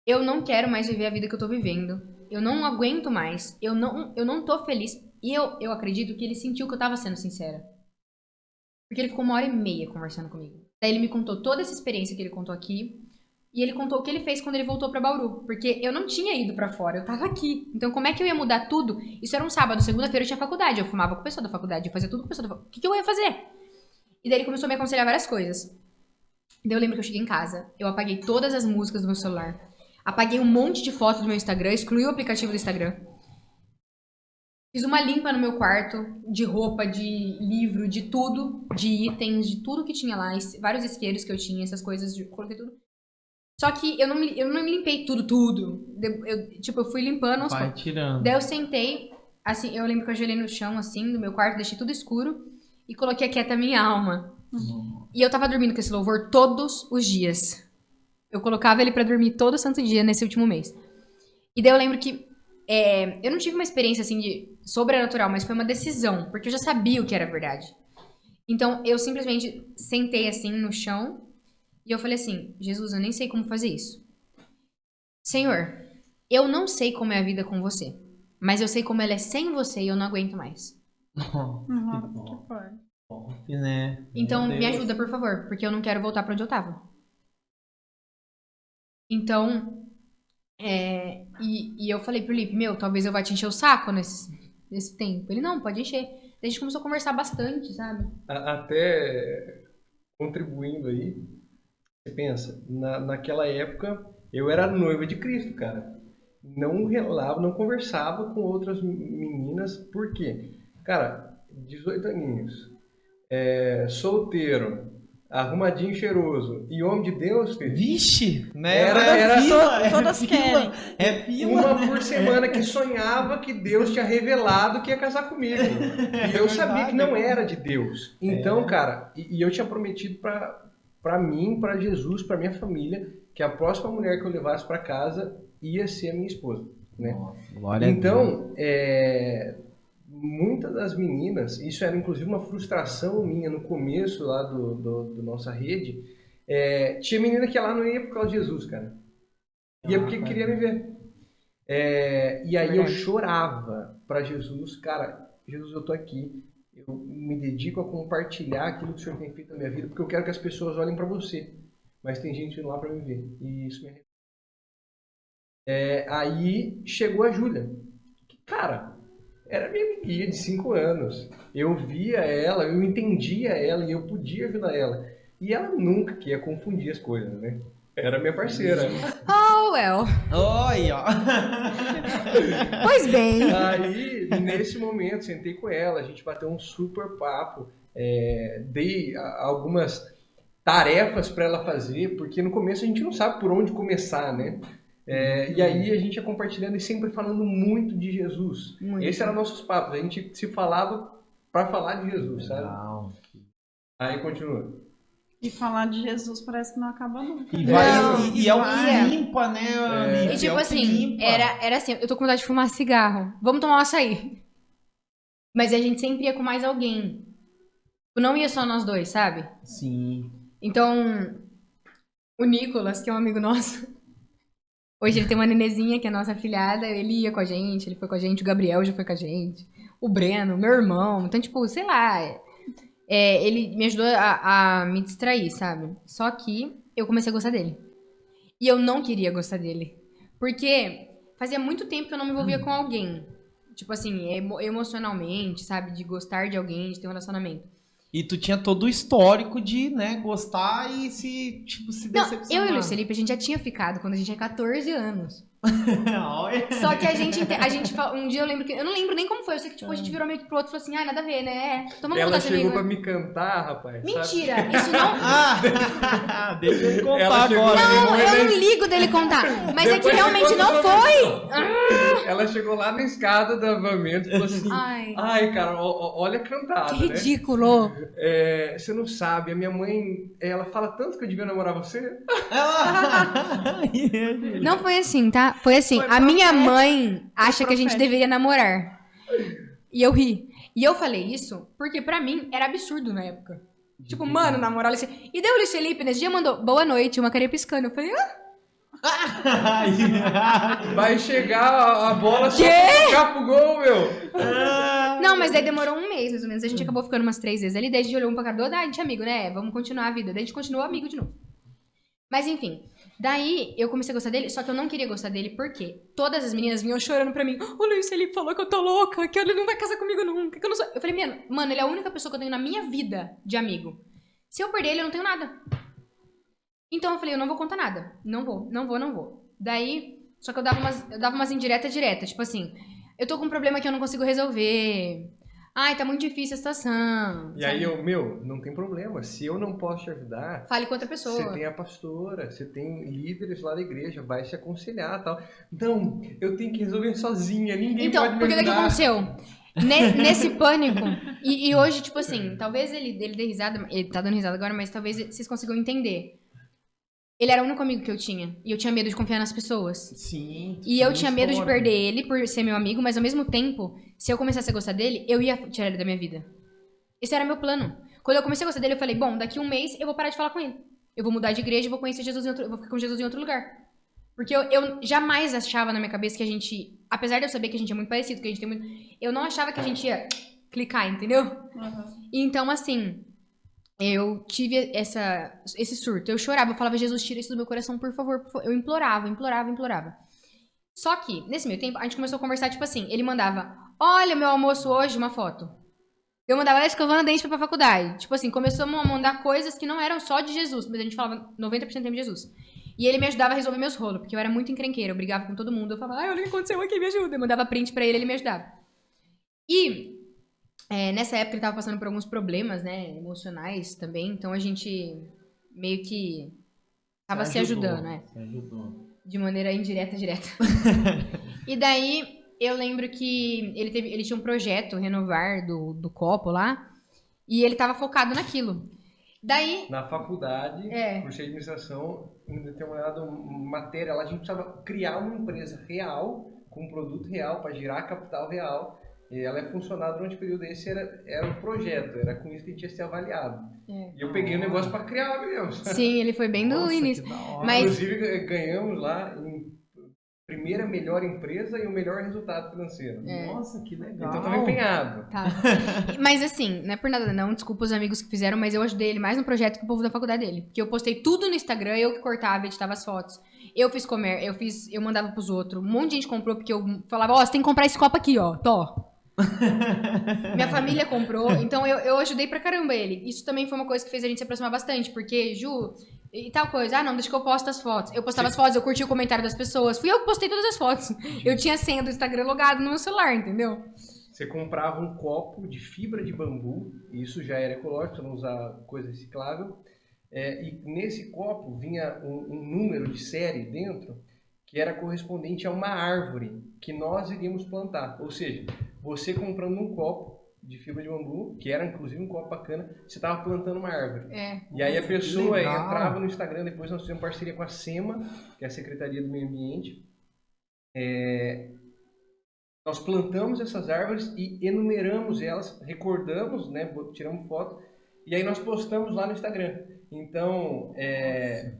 Eu não quero mais viver a vida que eu tô vivendo. Eu não aguento mais. Eu não tô feliz. E eu acredito que ele sentiu que eu tava sendo sincera. Porque ele ficou 1h30 conversando comigo. Daí ele me contou toda essa experiência que ele contou aqui. E ele contou o que ele fez quando ele voltou pra Bauru. Porque eu não tinha ido pra fora, eu tava aqui. Então como é que eu ia mudar tudo? Isso era um sábado, segunda-feira eu tinha faculdade. Eu fumava com o pessoal da faculdade, eu fazia tudo com o pessoal da faculdade. O que eu ia fazer? E daí ele começou a me aconselhar várias coisas. Daí eu lembro que eu cheguei em casa, eu apaguei todas as músicas do meu celular. Apaguei um monte de fotos do meu Instagram, excluí o aplicativo do Instagram. Fiz uma limpa no meu quarto, de roupa, de livro, de tudo, de itens, de tudo que tinha lá, vários isqueiros que eu tinha, essas coisas, coloquei tudo. Só que eu não me limpei tudo. Eu fui limpando aos Vai poucos. tirando. Daí eu sentei, assim, eu lembro que eu ajoelhei no chão, assim, do meu quarto, deixei tudo escuro e coloquei Aquieta Minha Alma. E eu tava dormindo com esse louvor todos os dias. Eu colocava ele pra dormir todo santo dia nesse último mês. E daí eu lembro que eu não tive uma experiência, assim, de sobrenatural, mas foi uma decisão, porque eu já sabia o que era verdade. Então, eu simplesmente sentei, assim, no chão e eu falei assim, Jesus, eu nem sei como fazer isso. Senhor, eu não sei como é a vida com você, mas eu sei como ela é sem você e eu não aguento mais. Nossa, Que forte. top, né? Então, Meu me Deus. ajuda, por favor, porque eu não quero voltar pra onde eu tava. Então, e eu falei pro Lipe, talvez eu vá te encher o saco nesse tempo. Ele, não, pode encher. Daí a gente começou a conversar bastante, sabe? Até contribuindo aí, você pensa, naquela época eu era noiva de Cristo, cara. Não relava, não conversava com outras meninas, por quê? Cara, 18 aninhos, solteiro, arrumadinho, cheiroso e homem de Deus, filho. Vixe, né? Era fila, todas fila, querem. É fila. uma por semana que sonhava que Deus tinha revelado que ia casar comigo. E eu sabia que não era de Deus. Então, cara, e eu tinha prometido pra mim, pra Jesus, pra minha família, que a próxima mulher que eu levasse pra casa ia ser a minha esposa, né? Nossa, glória a Deus. Então, muitas das meninas, isso era inclusive uma frustração minha no começo lá do nossa rede, tinha menina que lá não ia por causa de Jesus, cara. Ia porque queria me ver. E aí eu chorava pra Jesus, cara, Jesus, eu tô aqui, eu me dedico a compartilhar aquilo que o Senhor tem feito na minha vida, porque eu quero que as pessoas olhem pra você, mas tem gente indo lá pra me ver, e isso me aí chegou a Júlia, que, cara, era minha amiguinha de 5 anos, eu via ela, eu entendia ela e eu podia ajudar ela, e ela nunca queria confundir as coisas, né? Era minha parceira. Oh, well. Oi, ó. Pois bem. Aí, nesse momento, sentei com ela, a gente bateu um super papo, dei algumas tarefas para ela fazer, porque no começo a gente não sabe por onde começar, né? E aí a gente ia compartilhando e sempre falando muito de Jesus. Muito. Esse era nossos papos, a gente se falava para falar de Jesus, sabe? Legal. Aí continua. E falar de Jesus parece que não acaba nunca. E vai, Não, e é o vai. que limpa, né, Lipe? E tipo É o que assim, limpa. era assim, eu tô com vontade de fumar cigarro. Vamos tomar um açaí. Mas a gente sempre ia com mais alguém. Não ia só nós dois, sabe? Sim. Então, o Nicolas, que é um amigo nosso, hoje ele tem uma nenezinha que é nossa afilhada, ele ia com a gente, ele foi com a gente, o Gabriel já foi com a gente, o Breno, meu irmão. Então, tipo, sei lá, ele me ajudou a me distrair, sabe? Só que eu comecei a gostar dele. E eu não queria gostar dele. Porque fazia muito tempo que eu não me envolvia com alguém. Tipo assim, emocionalmente, sabe? De gostar de alguém, de ter um relacionamento. E tu tinha todo o histórico de, né, gostar e se Não, decepcionar. eu e o Luiz Felipe, a gente já tinha ficado quando a gente tinha 14 anos. Olha. Só que um dia eu lembro que... Eu não lembro nem como foi. Eu sei que tipo, a gente virou meio que pro outro e falou assim, nada a ver, né? Então vamos Ela contar chegou comigo. pra me cantar, rapaz. Mentira, sabe? isso não... Ah, deixa eu contar Ela chegou agora. lá, Não, eu não ligo dele contar. Mas é que Depois realmente você não conta foi. Ela chegou lá na escada do avamento e falou assim: Ai, ai, cara, olha a cantada, que né? ridículo. Você não sabe, a minha mãe, ela fala tanto que eu devia namorar você. Não foi assim, tá? Foi assim, Foi a minha profético. mãe acha que a gente profético. deveria namorar. E eu ri. E eu falei isso porque pra mim era absurdo na época. Tipo, mano, namorar o Luiz Felipe. E daí o Luiz Felipe nesse dia mandou boa noite, uma carinha piscando. Eu falei, Vai chegar a bola só Quê? pra tocar pro gol, meu. Não, mas daí demorou um mês, mais ou menos. A gente acabou ficando umas 3 vezes ali. Daí a gente olhou um pra cara do outro, a gente é amigo, né? Vamos continuar a vida. Daí a gente continuou amigo de novo. Mas enfim, daí eu comecei a gostar dele, só que eu não queria gostar dele porque todas as meninas vinham chorando pra mim. O Luiz Felipe falou que eu tô louca, que ele não vai casar comigo nunca, que eu não sou... Eu falei, mano, ele é a única pessoa que eu tenho na minha vida de amigo. Se eu perder ele, eu não tenho nada. Então eu falei, eu não vou contar nada. Não vou. Daí, só que eu dava umas indiretas diretas, tipo assim... eu tô com um problema que eu não consigo resolver. Ai, tá muito difícil a situação. E aí não tem problema. Se eu não posso te ajudar, Fale com outra pessoa. você tem a pastora, você tem líderes lá da igreja, vai se aconselhar e tal. Não, eu tenho que resolver sozinha, ninguém Então, pode me porque o que ajudar. aconteceu? Nesse pânico, e hoje, tipo assim, talvez ele dê risada, ele tá dando risada agora, mas talvez vocês consigam entender. Ele era o único amigo que eu tinha, e eu tinha medo de confiar nas pessoas. Sim. E eu tinha medo de perder ele por ser meu amigo, mas ao mesmo tempo, se eu começasse a gostar dele, eu ia tirar ele da minha vida. Esse era meu plano. Quando eu comecei a gostar dele, eu falei, bom, daqui um mês eu vou parar de falar com ele. Eu vou mudar de igreja e vou conhecer Jesus eu vou ficar com Jesus em outro lugar. Porque eu jamais achava na minha cabeça que a gente, apesar de eu saber que a gente é muito parecido, que a gente tem muito, eu não achava que a gente ia clicar, entendeu? Então, assim, eu tive esse surto. Eu chorava, eu falava, Jesus, tira isso do meu coração, por favor, por favor. Eu implorava. Só que, nesse meio tempo, a gente começou a conversar, tipo assim, ele mandava, olha meu almoço hoje, uma foto. Eu mandava ela escovando dente pra faculdade. Tipo assim, começamos a mandar coisas que não eram só de Jesus, mas a gente falava 90% tempo de Jesus. E ele me ajudava a resolver meus rolos, porque eu era muito encrenqueira, eu brigava com todo mundo. Eu falava, olha o que aconteceu aqui, me ajuda. Eu mandava print pra ele, ele me ajudava. E nessa época ele tava passando por alguns problemas, né, emocionais também. Então a gente meio que tava se ajudando, né? Se ajudou. De maneira indireta, direta. E daí, eu lembro que ele tinha um projeto, Renovar, do copo lá, e ele tava focado naquilo. Daí... Na faculdade, curso de administração, em determinada matéria lá, a gente precisava criar uma empresa real, com um produto real, para girar capital real, e ela ia funcionar durante o período. Esse era o projeto, era com isso que a gente ia ser avaliado. E eu peguei o negócio para criar mesmo. Sim, ele foi bem do início. Mas... Inclusive, ganhamos lá em primeira melhor empresa e o melhor resultado financeiro. Nossa, que legal. Então tava empenhado. Tá. Mas assim, não é por nada não, desculpa os amigos que fizeram, mas eu ajudei ele mais no projeto que o povo da faculdade dele. Porque eu postei tudo no Instagram, eu que cortava, editava as fotos. Eu fiz eu mandava pros outros. Um monte de gente comprou, porque eu falava, você tem que comprar esse copo aqui, ó, Minha família comprou, então eu ajudei pra caramba ele. Isso também foi uma coisa que fez a gente se aproximar bastante, porque, Ju, e tal coisa, não, deixa que eu posto as fotos. Eu postava as fotos, eu curti o comentário das pessoas. Fui eu que postei todas as fotos. Eu tinha a senha do Instagram logado no meu celular, entendeu? Você comprava um copo de fibra de bambu, e isso já era ecológico, você não usar coisa reciclável. E nesse copo vinha um número de série dentro, que era correspondente a uma árvore que nós iríamos plantar. Ou seja, você comprando um copo de fibra de bambu, que era inclusive um copo bacana, você estava plantando uma árvore. E aí a pessoa entrava no Instagram, depois nós fizemos parceria com a SEMA, que é a Secretaria do Meio Ambiente. Nós plantamos essas árvores e enumeramos elas, recordamos, né, tiramos foto, e aí nós postamos lá no Instagram. Então,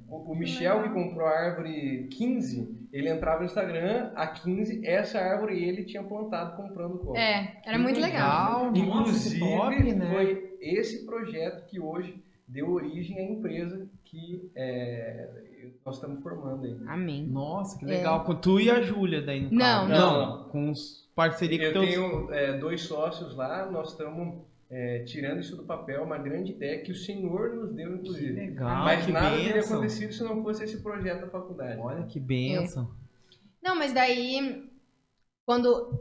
o Michel, que comprou a árvore 15, ele entrava no Instagram, a 15, essa árvore ele tinha plantado comprando o copo. Era muito legal. Inclusive, top, né? foi esse projeto que hoje deu origem à empresa que nós estamos formando aí. Amém. Nossa, que legal. Com tu e a Júlia daí no Não, caso. não. Com os parceria Eu que tenho 2 sócios lá, nós estamos tirando isso do papel, uma grande ideia que o Senhor nos deu, inclusive. Que legal, Mas que nada teria bênção. acontecido se não fosse esse projeto da faculdade. Olha que bênção. Não, mas daí, quando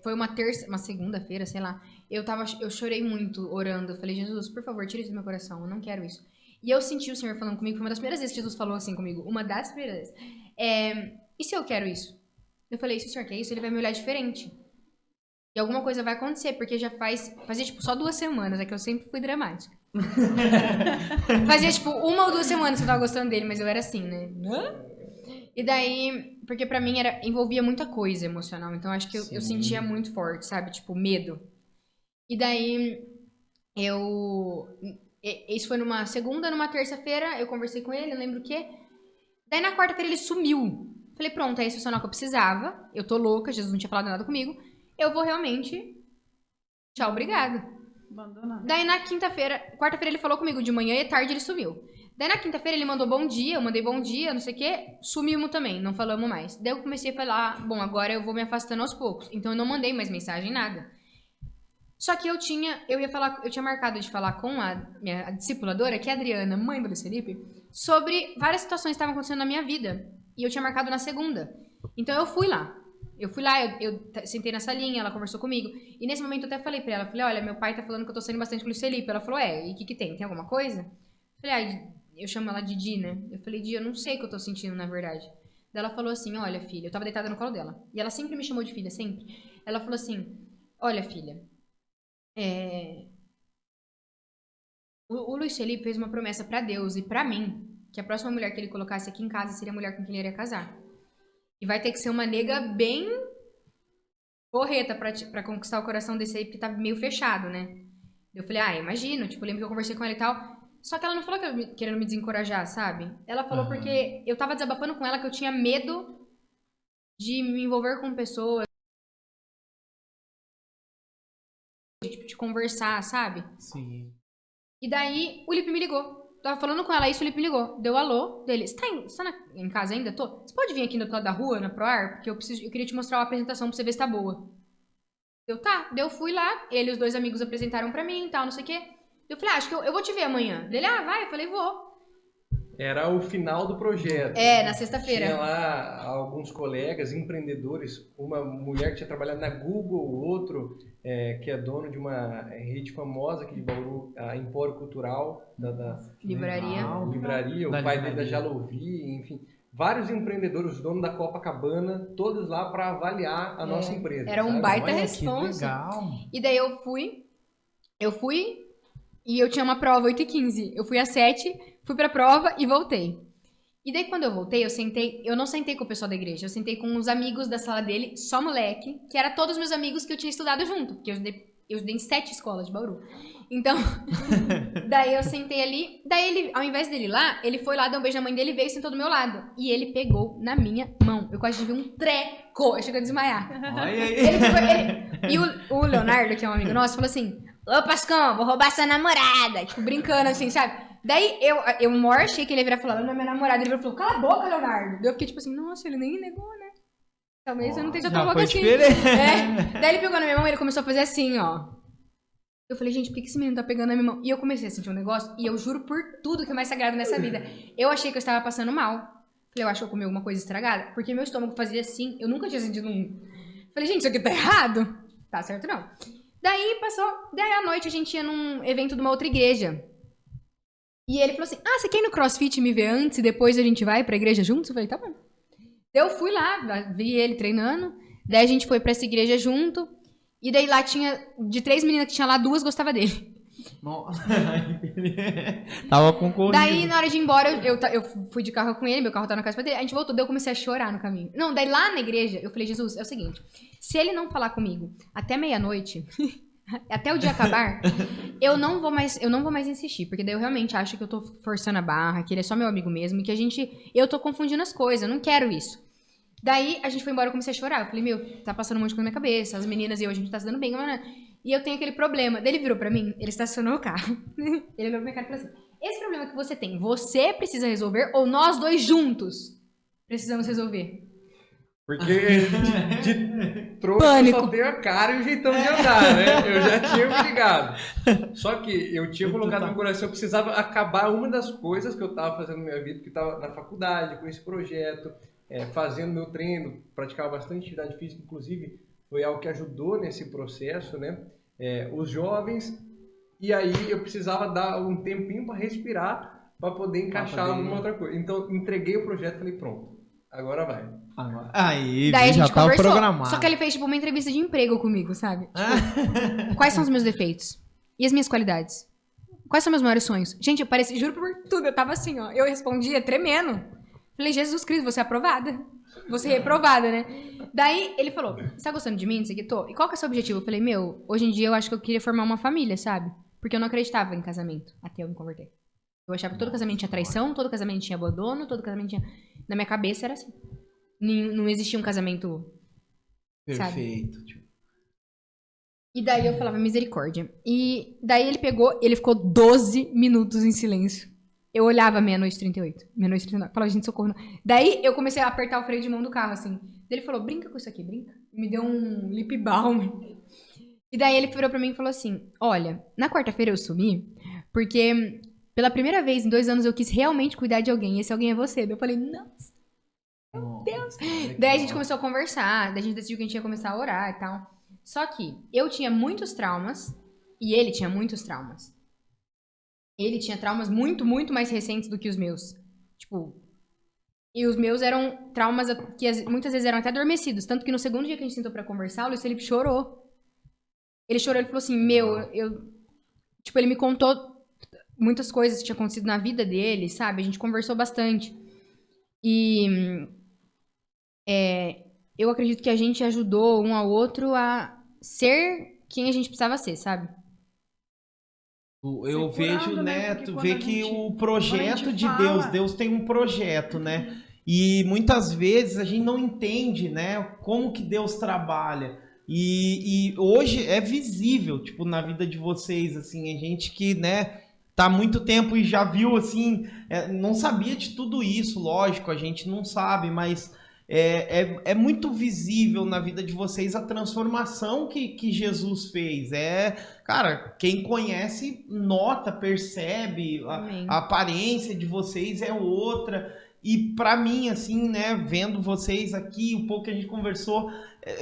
foi uma segunda-feira, sei lá, eu chorei muito orando. Eu falei, Jesus, por favor, tira isso do meu coração, eu não quero isso. E eu senti o Senhor falando comigo, foi uma das primeiras vezes que Jesus falou assim comigo, uma das primeiras vezes. E se eu quero isso? Eu falei, se o Senhor quer isso, ele vai me olhar diferente. E alguma coisa vai acontecer, porque já fazia tipo só 2 semanas, é que eu sempre fui dramática. Fazia tipo 1 ou 2 semanas que eu tava gostando dele, mas eu era assim, né? E daí, porque pra mim envolvia muita coisa emocional, então acho que eu sentia muito forte, sabe? Tipo, medo. E daí, isso foi numa segunda, numa terça-feira, eu conversei com ele, eu lembro o quê? Daí na quarta-feira ele sumiu. Falei, pronto, é esse o sinal que eu precisava, eu tô louca, Jesus não tinha falado nada comigo, eu vou realmente... Tchau, obrigada. Abandonar. Daí na quarta-feira ele falou comigo de manhã e à tarde ele sumiu. Daí na quinta-feira ele mandou bom dia, eu mandei bom dia, não sei o quê, sumimos também, não falamos mais. Daí eu comecei a falar, bom, agora eu vou me afastando aos poucos. Então eu não mandei mais mensagem, nada. Só que eu tinha marcado de falar com a minha discipuladora, que é a Adriana, mãe do Luiz Felipe, sobre várias situações que estavam acontecendo na minha vida. E eu tinha marcado na segunda. Então eu fui lá. Eu fui lá, eu sentei na salinha, ela conversou comigo. E nesse momento eu até falei pra ela, falei, olha, meu pai tá falando que eu tô saindo bastante com o Luiz Felipe. Ela falou, e o que tem? Tem alguma coisa? Eu falei, eu chamo ela de Di, né? Eu falei, Di, eu não sei o que eu tô sentindo, na verdade. Daí ela falou assim, olha, filha, eu tava deitada no colo dela. E ela sempre me chamou de filha, sempre. Ela falou assim, olha, filha, o Luiz Felipe fez uma promessa pra Deus e pra mim, que a próxima mulher que ele colocasse aqui em casa seria a mulher com quem ele iria casar. E vai ter que ser uma nega bem porreta pra conquistar o coração desse aí, porque tá meio fechado, né? Eu falei, imagino, tipo, lembro que eu conversei com ela e tal. Só que ela não falou querendo me desencorajar, sabe? Ela falou porque eu tava desabafando com ela que eu tinha medo de me envolver com pessoas, de conversar, sabe? Sim. E daí o Lipe me ligou. Tava falando com ela isso, o Lipe me ligou. Deu alô dele. Você tá em casa ainda? Tô. Você pode vir aqui no outro lado da rua, na Proar? Porque eu queria te mostrar uma apresentação pra você ver se tá boa. Tá. Daí eu fui lá, ele e os 2 amigos apresentaram pra mim e tal, não sei o quê. Eu falei, acho que eu vou te ver amanhã. Ele, vai. Eu falei, vou. Era o final do projeto. Na sexta-feira. Tinha lá alguns colegas, empreendedores, uma mulher que tinha trabalhado na Google, outro que é dono de uma rede famosa aqui de Bauru, a Empório Cultural, da livraria, o pai dele da Jalouvi, enfim. Vários empreendedores, os donos da Copacabana, todos lá para avaliar a nossa empresa. Era um baita responsa. E daí eu fui e eu tinha uma prova 8h15. Eu fui às 7, fui pra prova e voltei. E daí quando eu voltei, eu não sentei com o pessoal da igreja, eu sentei com os amigos da sala dele, só moleque, que era todos os meus amigos que eu tinha estudado junto, porque eu estudei em 7 escolas de Bauru. Então, daí eu sentei ali, daí ele, ao invés dele ir lá, ele foi lá, deu um beijo na mãe dele e veio e sentou do meu lado. E ele pegou na minha mão. Eu quase tive um treco, eu cheguei a desmaiar. E o Leonardo, que é um amigo nosso, falou assim, ô Pascão, vou roubar sua namorada, tipo, brincando assim, sabe? Daí eu maior achei que ele ia virar e falar, não é minha namorada. Ele falou, cala a boca, Leonardo. Daí eu fiquei tipo assim, nossa, ele nem negou, né? Talvez eu não esteja tão louca assim. Daí ele pegou na minha mão e ele começou a fazer assim, ó. Eu falei, gente, por que esse menino tá pegando na minha mão? E eu comecei a sentir um negócio, e eu juro por tudo que é mais sagrado nessa vida. Eu achei que eu estava passando mal. Falei, eu acho que eu comi alguma coisa estragada. Porque meu estômago fazia assim, eu nunca tinha sentido Falei, gente, isso aqui tá errado. Tá certo, não. Daí à noite a gente ia num evento de uma outra igreja. E ele falou assim, você quer ir no CrossFit me ver antes e depois a gente vai pra igreja juntos? Eu falei, tá bom. Eu fui lá, vi ele treinando. Daí a gente foi pra essa igreja junto. E daí lá tinha, de 3 meninas que tinha lá, 2 gostavam dele. Nossa. Tava concorrendo. Daí, na hora de ir embora, eu fui de carro com ele, meu carro tava na casa dele, a gente voltou, daí eu comecei a chorar no caminho. Não, daí lá na igreja, eu falei, Jesus, é o seguinte, se ele não falar comigo até meia-noite, até o dia acabar, eu não vou mais insistir, porque daí eu realmente acho que eu tô forçando a barra, que ele é só meu amigo mesmo, e que eu tô confundindo as coisas, eu não quero isso. Daí, a gente foi embora, eu comecei a chorar. Eu falei, tá passando um monte de coisa na minha cabeça. As meninas e eu, a gente tá se dando bem. E eu tenho aquele problema. Daí ele virou pra mim, ele estacionou o carro. Ele olhou pra minha cara e falou assim, esse problema que você tem, você precisa resolver ou nós 2 juntos precisamos resolver? Porque de trouxa Pânico. só tem a cara e o jeitão de andar, né? Eu já tinha me ligado. Só que eu tinha colocado no meu coração, eu precisava acabar uma das coisas que eu tava fazendo na minha vida, que tava na faculdade, com esse projeto. Fazendo meu treino, praticava bastante atividade física, inclusive foi algo que ajudou nesse processo, né? Os jovens, e aí eu precisava dar um tempinho para respirar, para poder encaixar alguma outra coisa. Então entreguei o projeto e falei, pronto, agora vai. Aí, daí a gente já tava conversou, programado. só que ele fez tipo uma entrevista de emprego comigo, sabe? Tipo, quais são os meus defeitos? E as minhas qualidades? Quais são meus maiores sonhos? Gente, eu pareci, juro por tudo, eu tava assim, ó, eu respondia tremendo. Falei, Jesus Cristo, você é aprovada. Você é reprovada, né? Daí ele falou, você tá gostando de mim? Isso aqui, tô. E qual que é o seu objetivo? Eu falei, hoje em dia eu acho que eu queria formar uma família, sabe? Porque eu não acreditava em casamento, até eu me converter. Eu achava que todo casamento tinha traição, todo casamento tinha abandono, todo casamento tinha... Na minha cabeça era assim. Não existia um casamento... Perfeito. Sabe? E daí eu falava, misericórdia. E daí ele ficou 12 minutos em silêncio. Eu olhava meia-noite 38, meia-noite 39, falava, gente, socorro. Não. Daí eu comecei a apertar o freio de mão do carro, assim. Daí ele falou, brinca com isso aqui, brinca. Me deu um lip balm. E daí ele virou pra mim e falou assim, olha, na quarta-feira eu sumi, porque pela primeira vez em 2 anos eu quis realmente cuidar de alguém, e esse alguém é você. Daí eu falei, nossa. Deus. Daí a gente começou a conversar, daí a gente decidiu que a gente ia começar a orar e tal. Só que eu tinha muitos traumas e ele tinha muitos traumas. Ele tinha traumas muito, muito mais recentes do que os meus. Tipo, e os meus eram traumas que muitas vezes eram até adormecidos. Tanto que no segundo dia que a gente sentou pra conversar, o Luiz Felipe chorou. Ele chorou, ele falou assim, Tipo, ele me contou muitas coisas que tinham acontecido na vida dele, sabe? A gente conversou bastante. E eu acredito que a gente ajudou um ao outro a ser quem a gente precisava ser, sabe? Eu vejo, curado, né? Porque Tu quando vê a que gente- o quando a projeto gente de fala- Deus tem um projeto, né? E muitas vezes a gente não entende, né? Como que Deus trabalha. E hoje é visível, tipo, na vida de vocês, assim, a gente que, né, tá há muito tempo e já viu, assim, não sabia de tudo isso, lógico, a gente não sabe, mas é muito visível na vida de vocês a transformação que Jesus fez. Cara, quem conhece nota, percebe, Amém. a aparência de vocês é outra. E pra mim, assim, né, vendo vocês aqui, um pouco que a gente conversou,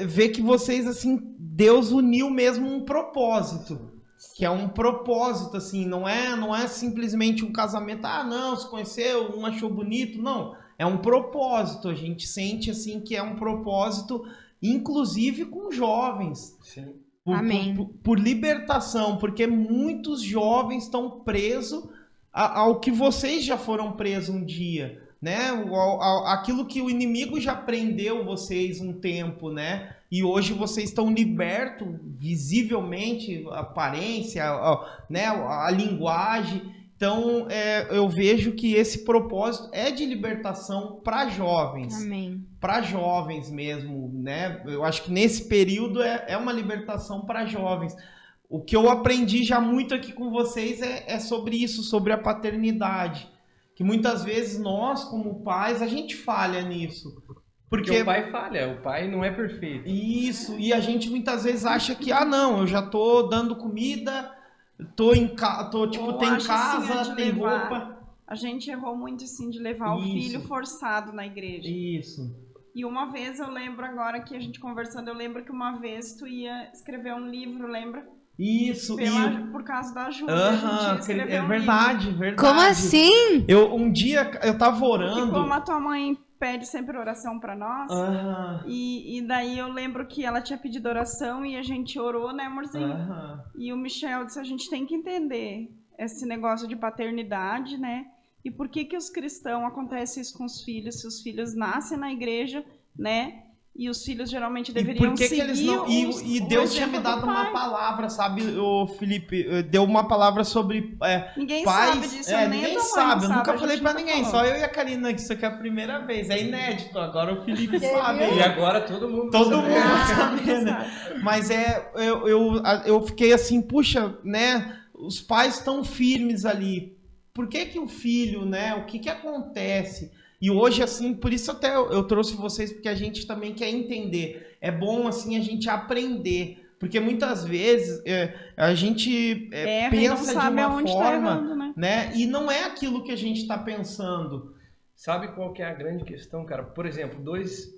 ver que vocês, assim, Deus uniu mesmo um propósito. Que é um propósito, assim, não é simplesmente um casamento, não, se conheceu, um achou bonito, não. É um propósito, a gente sente, assim, que é um propósito, inclusive com jovens. Sim. Amém. Por libertação, porque muitos jovens estão presos ao que vocês já foram presos um dia, né? Aquilo que o inimigo já prendeu vocês um tempo, né? E hoje vocês estão libertos, visivelmente, a aparência, né? A linguagem. Então, eu vejo que esse propósito é de libertação para jovens. Amém. Para jovens mesmo, né? Eu acho que nesse período é uma libertação para jovens. O que eu aprendi já muito aqui com vocês é sobre isso, sobre a paternidade. Que muitas vezes nós, como pais, a gente falha nisso. Porque o pai falha, o pai não é perfeito. Isso, e a gente muitas vezes acha que, não, eu já tô dando comida, tem casa, tem roupa. A gente errou muito, assim, de levar o filho forçado na igreja. Isso. E uma vez, eu lembro agora que a gente conversando, eu lembro que uma vez tu ia escrever um livro, lembra? Isso, por causa da ajuda, a gente ia escrever um verdade, livro. verdade. Como assim? Um dia eu tava orando. E como a tua mãe pede sempre oração pra nós, e daí eu lembro que ela tinha pedido oração e a gente orou, né, amorzinho? E o Michel disse, a gente tem que entender esse negócio de paternidade, né? E por que os cristãos acontece isso com os filhos, se os filhos nascem na igreja, né? E os filhos geralmente deveriam seguir que eles não... E Deus tinha me dado uma palavra, sabe, o Felipe? Deu uma palavra sobre ninguém pais. Sabe disso, Ninguém sabe. Eu nunca falei pra ninguém, falou. só eu e a Karina, que isso aqui é a primeira vez. É inédito, agora o Felipe sabe. E agora todo mundo sabe, né? Mas eu fiquei assim, puxa, né? Os pais estão firmes ali. Por que o filho, né? O que acontece? E hoje, assim, por isso até eu trouxe vocês, porque a gente também quer entender. É bom, assim, a gente aprender. Porque muitas vezes a gente pensa de uma forma, né? E não é aquilo que a gente está pensando. Sabe qual que é a grande questão, cara? Por exemplo, dois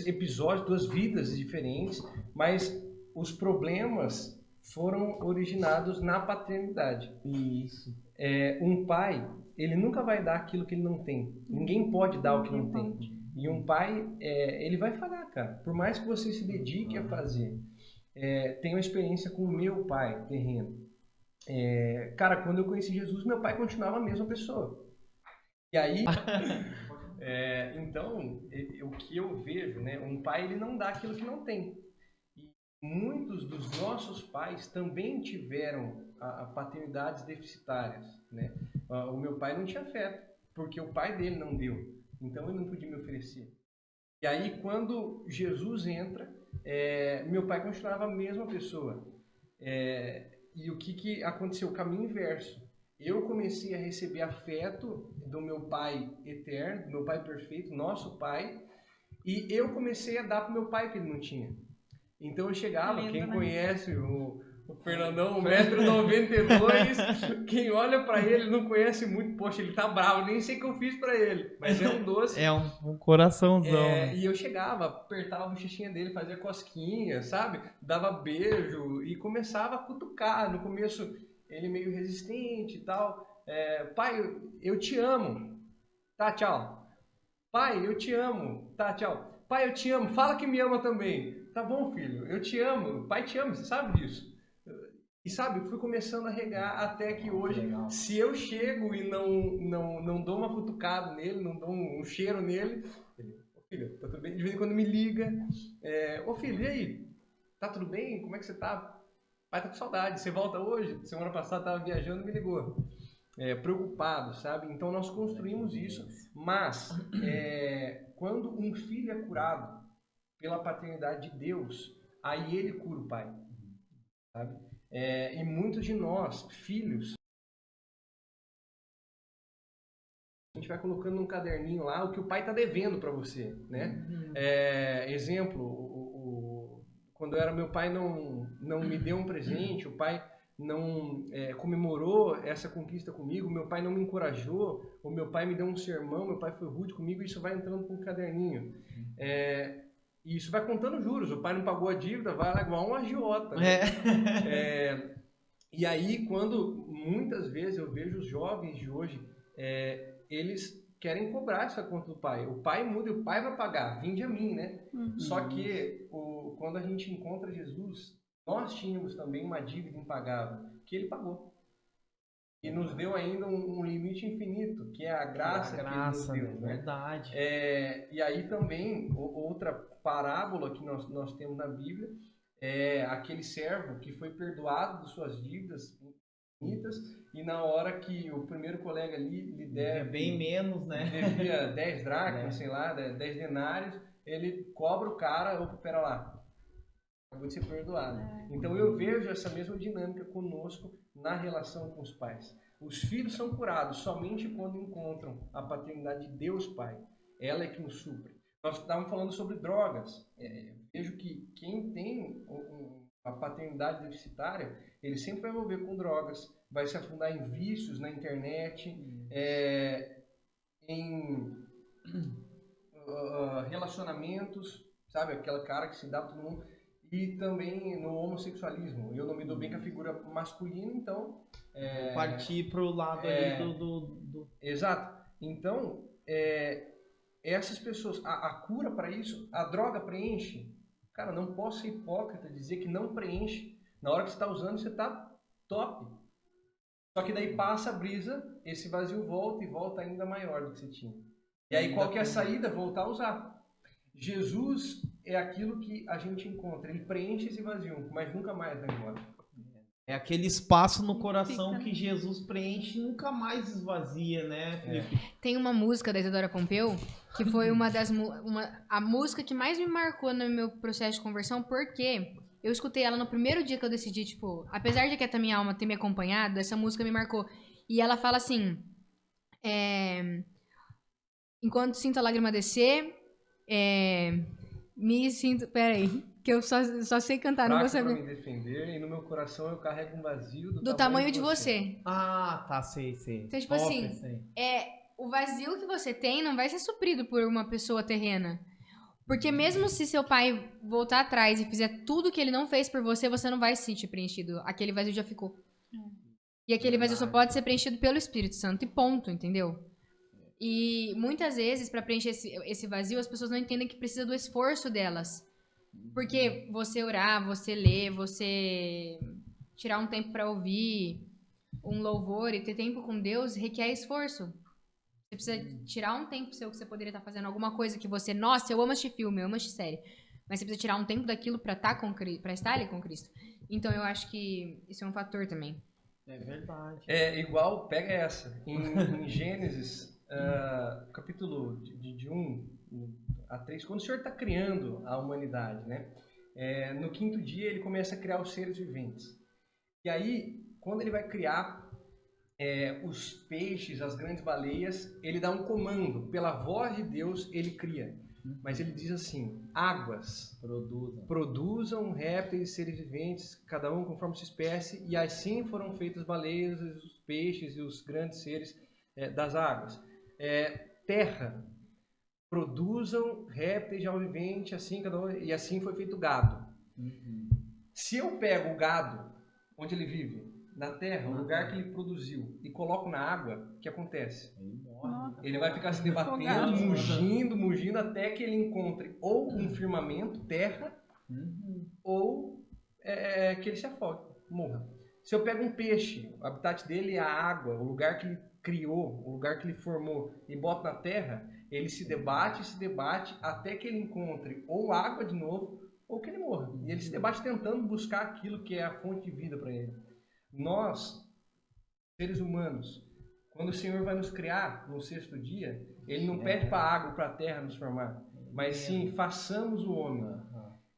episódios, duas vidas diferentes, mas os problemas foram originados na paternidade. Isso. Um pai, ele nunca vai dar aquilo que ele não tem. Ninguém pode dar o que não tem. E um pai, ele vai falhar, cara. Por mais que você se dedique a fazer. Tenho uma experiência com o meu pai terreno. Cara, quando eu conheci Jesus, meu pai continuava a mesma pessoa. E aí... então, o que eu vejo, né? Um pai, ele não dá aquilo que não tem. Muitos dos nossos pais também tiveram paternidades deficitárias, né? O meu pai não tinha afeto, porque o pai dele não deu, então ele não podia me oferecer. E aí, quando Jesus entra, meu pai continuava a mesma pessoa. E o que aconteceu? O caminho inverso. Eu comecei a receber afeto do meu pai eterno, do meu pai perfeito, nosso pai, e eu comecei a dar para o meu pai que ele não tinha. Então eu chegava, quem conhece o O Fernandão, 1,92 m, quem olha pra ele não conhece muito, poxa, ele tá bravo, nem sei o que eu fiz pra ele, mas é um doce. É um coraçãozão. né? E eu chegava, apertava a bochechinha dele, fazia cosquinha, sabe? Dava beijo e começava a cutucar. No começo, ele meio resistente e tal. Pai, eu te amo. Tá, tchau. Pai, eu te amo. Tá, tchau. Pai, eu te amo. Fala que me ama também. Tá bom, filho. Eu te amo. Pai te ama, você sabe disso. E sabe, eu fui começando a regar até que hoje, Legal. se eu chego e não dou uma cutucada nele, não dou um cheiro nele, ele, ô filho, tá tudo bem? De vez em quando me liga, ô filho, e aí? Tá tudo bem? Como é que você tá? Pai, tá com saudade, você volta hoje? Semana passada tava viajando e me ligou. Preocupado, sabe? Então nós construímos isso, mas quando um filho é curado pela paternidade de Deus, aí ele cura o pai, sabe? E muitos de nós, filhos, a gente vai colocando num caderninho lá o que o pai está devendo para você, né? Exemplo, quando eu era meu pai não me deu um presente, o pai não comemorou essa conquista comigo, meu pai não me encorajou, o meu pai me deu um sermão, meu pai foi rude comigo, isso vai entrando para um caderninho. E isso vai contando juros, o pai não pagou a dívida, vai lá igual um agiota, né? E aí, quando muitas vezes eu vejo os jovens de hoje, eles querem cobrar essa conta do pai. O pai muda e o pai vai pagar, vinde a mim, né? Só que quando a gente encontra Jesus, nós tínhamos também uma dívida impagável, que ele pagou. E nos deu ainda um limite infinito, que é a graça, que ele nos deu, né? Verdade. E aí também, outra parábola que nós temos na Bíblia, aquele servo que foi perdoado de suas dívidas infinitas, e na hora que o primeiro colega ali lhe deve bem menos, né? Devia 10 dracmas, sei lá, 10 denários, ele cobra o cara, opa, pera lá, acabou de ser perdoado. Então eu vejo essa mesma dinâmica conosco na relação com os pais. Os filhos são curados somente quando encontram a paternidade de Deus Pai. Ela é que nos supre. Nós estávamos falando sobre drogas. Vejo que quem tem a paternidade deficitária, ele sempre vai envolver com drogas, vai se afundar em vícios na internet, em relacionamentos, sabe? Aquela cara que se dá para todo mundo. E também no homossexualismo. Eu não me dou bem com a figura masculina, então... Partir para o lado ali do... Exato. Então, essas pessoas, a cura para isso, a droga preenche. Cara, não posso ser hipócrita dizer que não preenche. Na hora que você está usando, você está top. Só que daí passa a brisa, esse vazio volta e volta ainda maior do que você tinha. E aí qual que é a saída? Voltar a usar. Jesus é aquilo que a gente encontra. Ele preenche esse vazio, mas nunca mais vai embora. É aquele espaço no coração que Jesus preenche e nunca mais esvazia, né, Felipe? Tem uma música da Isadora Pompeu que foi a música que mais me marcou no meu processo de conversão, porque eu escutei ela no primeiro dia que eu decidi, tipo, apesar de que a minha alma ter me acompanhado, essa música me marcou. E ela fala assim, enquanto sinto a lágrima descer, me sinto... Peraí, que eu só sei cantar, não vou saber. Pra me defender, e no meu coração eu carrego um vazio do tamanho de você. Ah, tá, sei. Então, tipo assim, o vazio que você tem não vai ser suprido por uma pessoa terrena. Porque mesmo se seu pai voltar atrás e fizer tudo que ele não fez por você, você não vai se sentir preenchido. Aquele vazio já ficou. E aquele vazio só pode ser preenchido pelo Espírito Santo, e ponto, entendeu? E muitas vezes, para preencher esse vazio, as pessoas não entendem que precisa do esforço delas. Porque você orar, você ler, você tirar um tempo para ouvir um louvor e ter tempo com Deus requer esforço. Você precisa tirar um tempo seu que você poderia estar fazendo alguma coisa que você... Nossa, eu amo assistir filme, eu amo assistir série. Mas você precisa tirar um tempo daquilo para estar ali com Cristo. Então eu acho que isso é um fator também. É verdade. Igual, pega essa. Em Gênesis, capítulo de 1 a 3, quando o Senhor está criando a humanidade, né? No quinto dia ele começa a criar os seres viventes. E aí, quando ele vai criar os peixes, as grandes baleias, ele dá um comando. Pela voz de Deus, ele cria. Mas ele diz assim, águas produzam répteis e seres viventes, cada um conforme sua espécie, e assim foram feitas baleias, os peixes e os grandes seres das águas. Terra, produzam répteis alma vivente, assim, cada um, e assim foi feito o gado. Se eu pego o gado, onde ele vive, na terra, o lugar que ele produziu, e coloco na água, o que acontece? Ele morre. Ele vai ficar se debatendo, Afogado. mugindo, até que ele encontre ou um firmamento, terra, ou que ele se afogue, morra. Se eu pego um peixe, o habitat dele é a água, o lugar que ele criou, o lugar que ele formou, e boto na terra, ele se debate, até que ele encontre ou água de novo, ou que ele morra. E ele se debate tentando buscar aquilo que é a fonte de vida para ele. Nós, seres humanos, quando o Senhor vai nos criar no 6º dia, Ele não pede para a água, para a terra nos formar, mas sim, façamos o homem.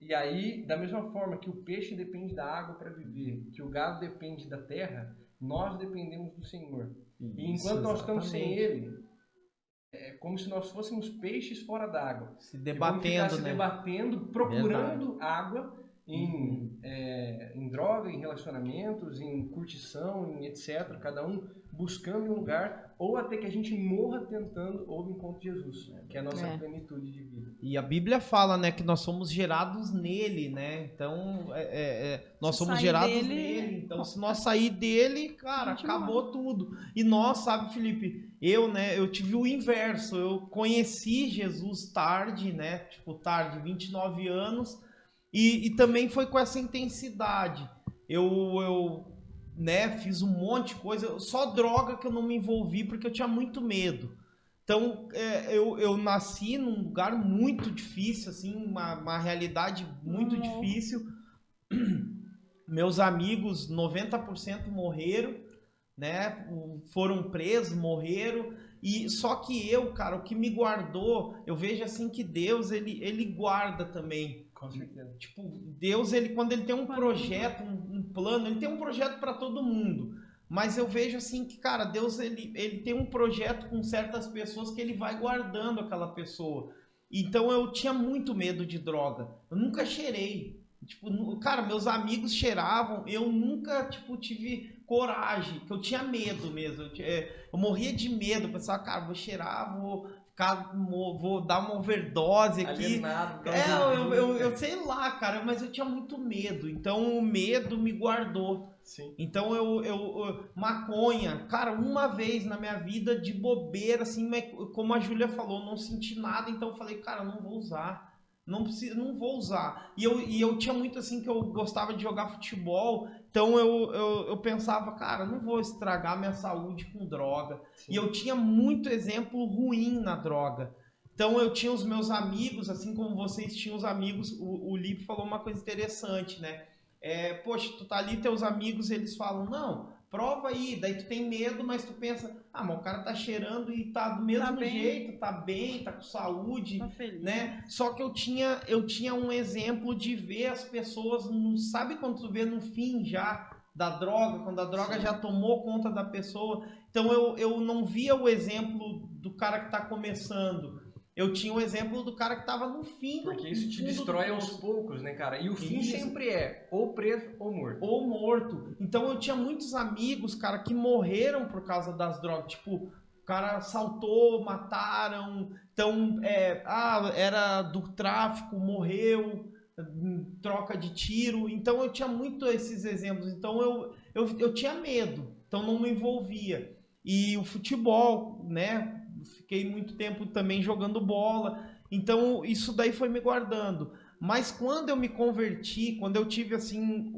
E aí, da mesma forma que o peixe depende da água para viver, que o gado depende da terra, nós dependemos do Senhor. E enquanto nós estamos sem Ele, é como se nós fôssemos peixes fora d'água. Se debatendo, se né? debatendo, procurando água em droga, em relacionamentos, em curtição, em etc. Cada um buscando um lugar, ou até que a gente morra tentando ou encontre Jesus, que é a nossa plenitude de vida. E a Bíblia fala, né, que nós somos gerados nele, né? Então, nós somos gerados nele. Então, se nós sair dele, cara, acabou tudo. E nós, sabe, Felipe, eu tive o inverso. Eu conheci Jesus tarde, né? Tipo, tarde, 29 anos. E também foi com essa intensidade. Eu fiz um monte de coisa. Só droga que eu não me envolvi porque eu tinha muito medo. Então, eu nasci num lugar muito difícil, assim, uma realidade muito difícil. Meus amigos, 90% morreram, né? Foram presos, morreram. E só que cara, o que me guardou, eu vejo assim que Deus, ele guarda também. Com certeza. Tipo, Deus, quando ele tem um projeto, um plano, ele tem um projeto para todo mundo. Mas eu vejo assim que, cara, Deus, ele tem um projeto com certas pessoas que ele vai guardando aquela pessoa. Então eu tinha muito medo de droga. Eu nunca cheirei. Tipo, cara, meus amigos cheiravam, eu nunca, tipo, tive coragem, que eu tinha medo mesmo. Eu morria de medo, eu pensava, cara, vou cheirar, vou dar uma overdose aqui. Alienado, eu sei lá, cara, mas eu tinha muito medo. Então o medo me guardou. Sim. Então eu maconha, cara, uma vez na minha vida de bobeira, assim, como a Júlia falou, não senti nada, então eu falei, cara, não vou usar. Não vou usar. E eu tinha muito assim que eu gostava de jogar futebol, então eu pensava, cara, não vou estragar minha saúde com droga. Sim. E eu tinha muito exemplo ruim na droga. Então eu tinha os meus amigos, assim como vocês tinham os amigos, o Lipe falou uma coisa interessante, né? Poxa, tu tá ali, teus amigos, eles falam, não, prova aí, daí tu tem medo, mas tu pensa, mas o cara tá cheirando e tá do mesmo jeito, tá bem, tá com saúde, tá feliz, né? Só que eu tinha um exemplo de ver as pessoas, sabe quando tu vê no fim já da droga, quando a droga já tomou conta da pessoa, então eu não via o exemplo do cara que tá começando. Eu tinha o exemplo do cara que tava no fim. Porque isso te destrói aos poucos, né, cara? E o fim sempre é ou preso ou morto. Ou morto. Então eu tinha muitos amigos, cara, que morreram por causa das drogas. Tipo, o cara assaltou, mataram. Então, era do tráfico, morreu, troca de tiro. Então eu tinha muito esses exemplos. Então eu tinha medo. Então não me envolvia. E o futebol, né? Fiquei muito tempo também jogando bola, então isso daí foi me guardando. Mas quando eu me converti, quando eu tive assim,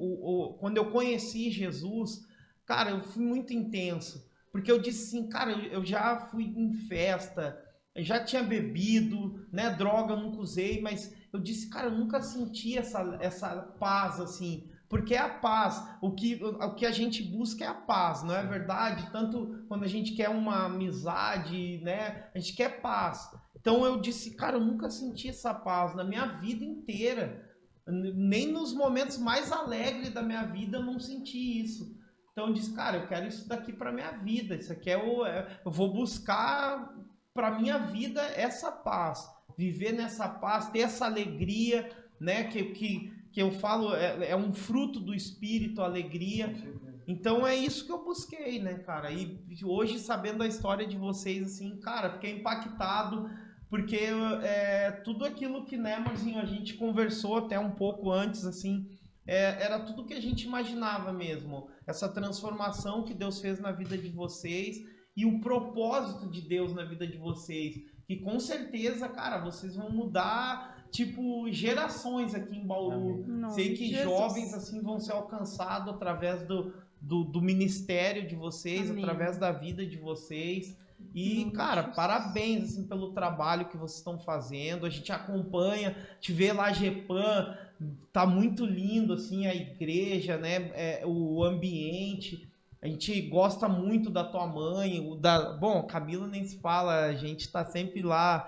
quando eu conheci Jesus, cara, eu fui muito intenso, porque eu disse assim, cara, eu já fui em festa, eu já tinha bebido, né, droga eu nunca usei, mas eu disse, cara, eu nunca senti essa paz assim. Porque é a paz, o que a gente busca é a paz, não é verdade? Tanto quando a gente quer uma amizade, né? A gente quer paz. Então eu disse, cara, eu nunca senti essa paz na minha vida inteira. Nem nos momentos mais alegres da minha vida eu não senti isso. Então eu disse, cara, eu quero isso daqui para minha vida. Isso aqui eu vou buscar para minha vida essa paz. viver nessa paz, ter essa alegria, né? Que eu falo, é um fruto do Espírito, a alegria. Então é isso que eu busquei, né, cara? E hoje, sabendo a história de vocês, assim, cara, fiquei impactado, porque tudo aquilo que, né, Marzinho, a gente conversou até um pouco antes, assim, era tudo que a gente imaginava mesmo. Essa transformação que Deus fez na vida de vocês e o propósito de Deus na vida de vocês. Que com certeza, cara, vocês vão mudar, tipo, gerações aqui em Bauru. Sei que jovens, assim, vão ser alcançados através do ministério de vocês, Amém. através da vida de vocês. E, cara, parabéns, assim, pelo trabalho que vocês estão fazendo. A gente acompanha, te vê lá, GEPAN, tá muito lindo, assim, a igreja, né, o ambiente. A gente gosta muito da tua mãe, bom, Camila nem se fala, a gente tá sempre lá.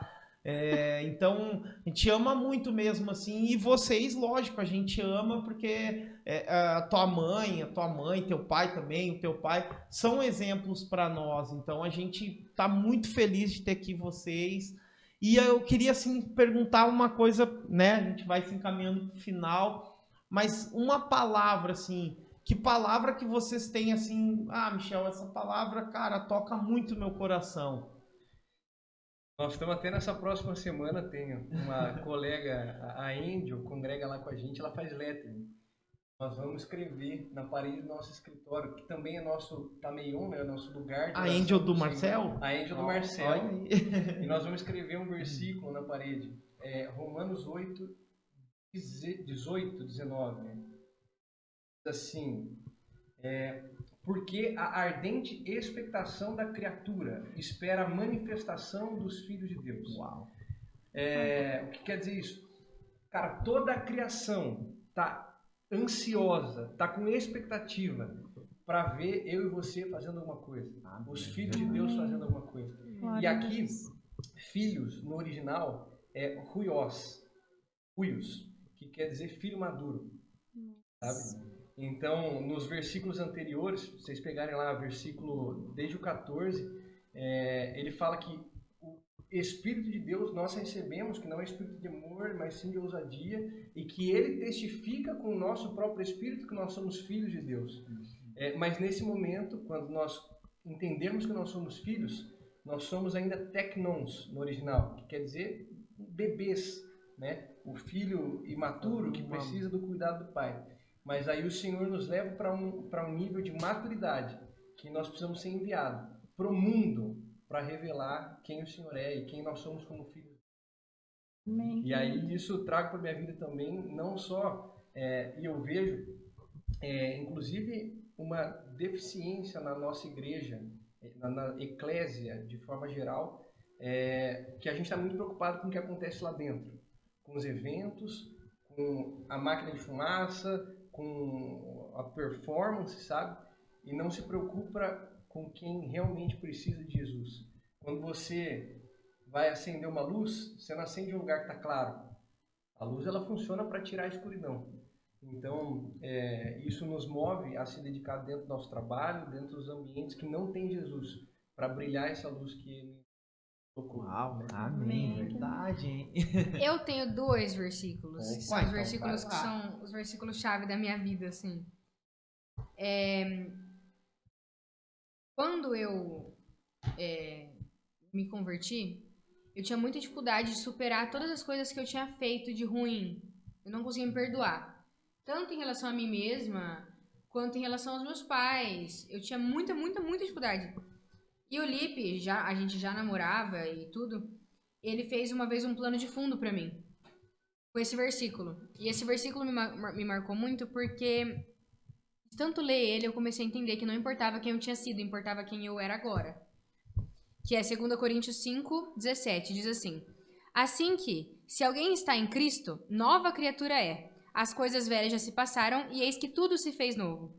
Então, a gente ama muito mesmo, assim, e vocês, lógico, a gente ama porque a tua mãe, teu pai também, o teu pai, são exemplos para nós. Então, a gente tá muito feliz de ter aqui vocês. E eu queria, assim, perguntar uma coisa, né, a gente vai se encaminhando pro final, mas uma palavra, assim, que palavra que vocês têm, assim, Michel, essa palavra, cara, toca muito meu coração. Nós estamos até nessa próxima semana, tem uma colega, a Angel, congrega lá com a gente, ela faz lettering. Nós vamos escrever na parede do nosso escritório, que também é nosso Tameion, né, nosso lugar de A oração Angel do Senhor. Marcel? A Angel do Marcel. Olha aí. E nós vamos escrever um versículo na parede, Romanos 8, 18, 19. Né? Assim, porque a ardente expectação da criatura espera a manifestação dos filhos de Deus. Uau. O que quer dizer isso? Cara, toda a criação está ansiosa, está com expectativa para ver eu e você fazendo alguma coisa. Os filhos de Deus fazendo alguma coisa. E aqui, filhos, no original, é huios, que quer dizer filho maduro. Sabe? Então, nos versículos anteriores, se vocês pegarem lá versículo desde o 14, ele fala que o Espírito de Deus nós recebemos, que não é espírito de amor, mas sim de ousadia, e que ele testifica com o nosso próprio Espírito que nós somos filhos de Deus. Mas nesse momento, quando nós entendemos que nós somos filhos, nós somos ainda teknons no original, que quer dizer bebês, né? O filho imaturo que precisa do cuidado do pai. Mas aí o Senhor nos leva para um nível de maturidade, que nós precisamos ser enviados para o mundo para revelar quem o Senhor é e quem nós somos como filhos. Amém. E aí isso eu trago para minha vida também, não só, e eu vejo, inclusive, uma deficiência na nossa igreja, na eclésia de forma geral, que a gente está muito preocupado com o que acontece lá dentro, com os eventos, com a máquina de fumaça, com a performance, sabe? E não se preocupa com quem realmente precisa de Jesus. Quando você vai acender uma luz, você não acende em um lugar que está claro. A luz ela funciona para tirar a escuridão. Então, isso nos move a se dedicar dentro do nosso trabalho, dentro dos ambientes que não tem Jesus, para brilhar essa luz que ele tocou. Uau, amém, verdade, hein? Eu tenho 2 versículos, que são Uai, os então versículos vai que lá. são os versículos-chave da minha vida, assim. Quando eu me converti, eu tinha muita dificuldade de superar todas as coisas que eu tinha feito de ruim. Eu não conseguia me perdoar. Tanto em relação a mim mesma, quanto em relação aos meus pais. Eu tinha muita, muita, muita dificuldade. E o Lipe, a gente já namorava e tudo, ele fez uma vez um plano de fundo pra mim. Com esse versículo. E esse versículo me marcou muito porque, de tanto ler ele, eu comecei a entender que não importava quem eu tinha sido, importava quem eu era agora. Que é 2 Coríntios 5, 17, diz assim: assim que, se alguém está em Cristo, nova criatura é. As coisas velhas já se passaram e eis que tudo se fez novo.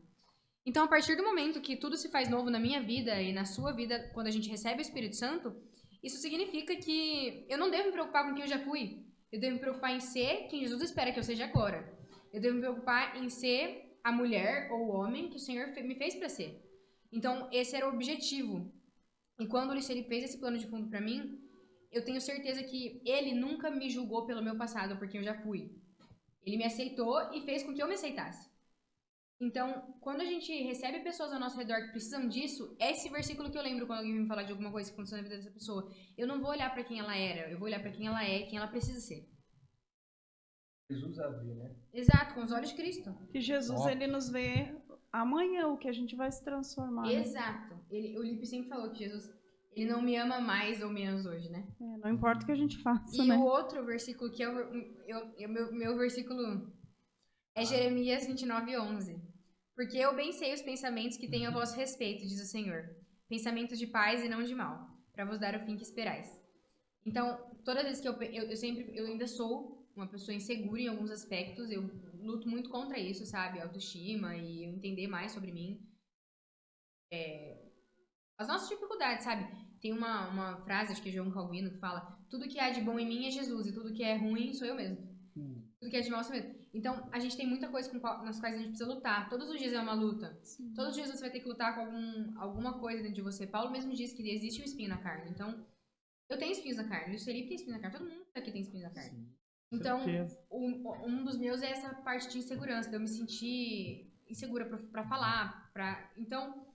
Então, a partir do momento que tudo se faz novo na minha vida e na sua vida, quando a gente recebe o Espírito Santo, isso significa que eu não devo me preocupar com quem eu já fui. Eu devo me preocupar em ser quem Jesus espera que eu seja agora. Eu devo me preocupar em ser a mulher ou o homem que o Senhor me fez para ser. Então, esse era o objetivo. E quando ele fez esse plano de fundo para mim, eu tenho certeza que ele nunca me julgou pelo meu passado, porque eu já fui. Ele me aceitou e fez com que eu me aceitasse. Então, quando a gente recebe pessoas ao nosso redor que precisam disso, é esse versículo que eu lembro quando alguém me falar de alguma coisa que aconteceu na vida dessa pessoa. Eu não vou olhar pra quem ela era, eu vou olhar pra quem ela é, quem ela precisa ser. Jesus a ver, né? Exato, com os olhos de Cristo. Que Jesus, ele nos vê amanhã, o que a gente vai se transformar. Né? Exato. O Lipe sempre falou que Jesus, ele não me ama mais ou menos hoje, né? Não importa o que a gente faça, E né? o outro versículo que meu versículo é Jeremias 29:11. Porque eu bem sei os pensamentos que tenho a vosso respeito, diz o Senhor. Pensamentos de paz e não de mal, para vos dar o fim que esperais. Então, todas as vezes que eu ainda sou uma pessoa insegura em alguns aspectos, eu luto muito contra isso, sabe? Autoestima e entender mais sobre mim. As nossas dificuldades, sabe? Tem uma frase, acho que é João Calvino, que fala: tudo que há de bom em mim é Jesus, e tudo que é ruim sou eu mesmo. Tudo que é de mal sou eu mesmo. Então, a gente tem muita coisa nas quais a gente precisa lutar. Todos os dias é uma luta. Sim. Todos os dias você vai ter que lutar com alguma coisa dentro de você. Paulo mesmo diz que existe um espinho na carne. Então, eu tenho espinhos na carne, o Felipe tem espinho na carne, todo mundo aqui tem espinho na carne. Sim, então, certeza. um dos meus é essa parte de insegurança, de eu me sentir insegura pra falar. Então,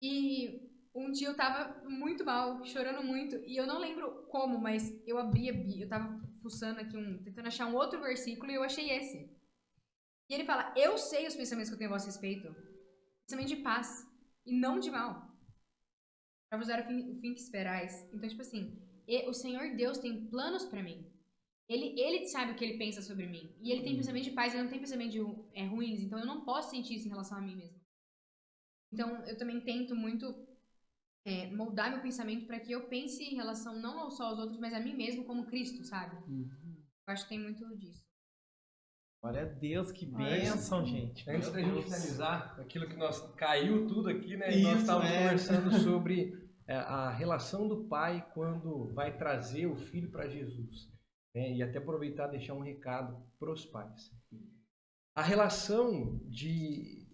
e um dia eu tava muito mal, chorando muito, e eu não lembro como, mas eu eu tava fuçando aqui, tentando achar um outro versículo, e eu achei esse. E ele fala: eu sei os pensamentos que eu tenho a vosso respeito, pensamento de paz, e não de mal, para vos dar o fim que esperais. Então, tipo assim, o Senhor Deus tem planos pra mim. Ele sabe o que ele pensa sobre mim. E ele tem pensamento de paz, ele não tem pensamento de ruins, então eu não posso sentir isso em relação a mim mesmo. Então, eu também tento muito moldar meu pensamento para que eu pense em relação não só aos outros, mas a mim mesmo como Cristo, sabe? Eu acho que tem muito disso. Glória a Deus, que bênção, gente. Antes da gente finalizar, aquilo que nós caiu tudo aqui, né? Isso, Nós estávamos conversando sobre a relação do pai quando vai trazer o filho para Jesus. E até aproveitar e deixar um recado para os pais. A relação de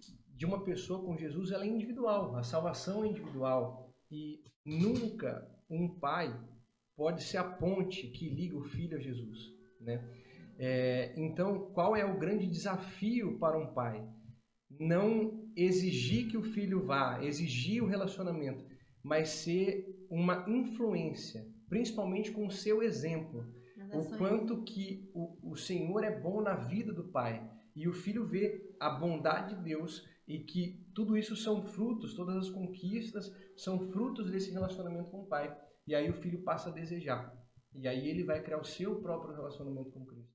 uma pessoa com Jesus, ela é individual. A salvação é individual. E nunca um pai pode ser a ponte que liga o filho a Jesus, né? Então, qual é o grande desafio para um pai? Não exigir que o filho vá, exigir o relacionamento, mas ser uma influência, principalmente com o seu exemplo. O quanto que o Senhor é bom na vida do pai. E o filho vê a bondade de Deus e que tudo isso são frutos, todas as conquistas são frutos desse relacionamento com o pai. E aí o filho passa a desejar. E aí ele vai criar o seu próprio relacionamento com Cristo.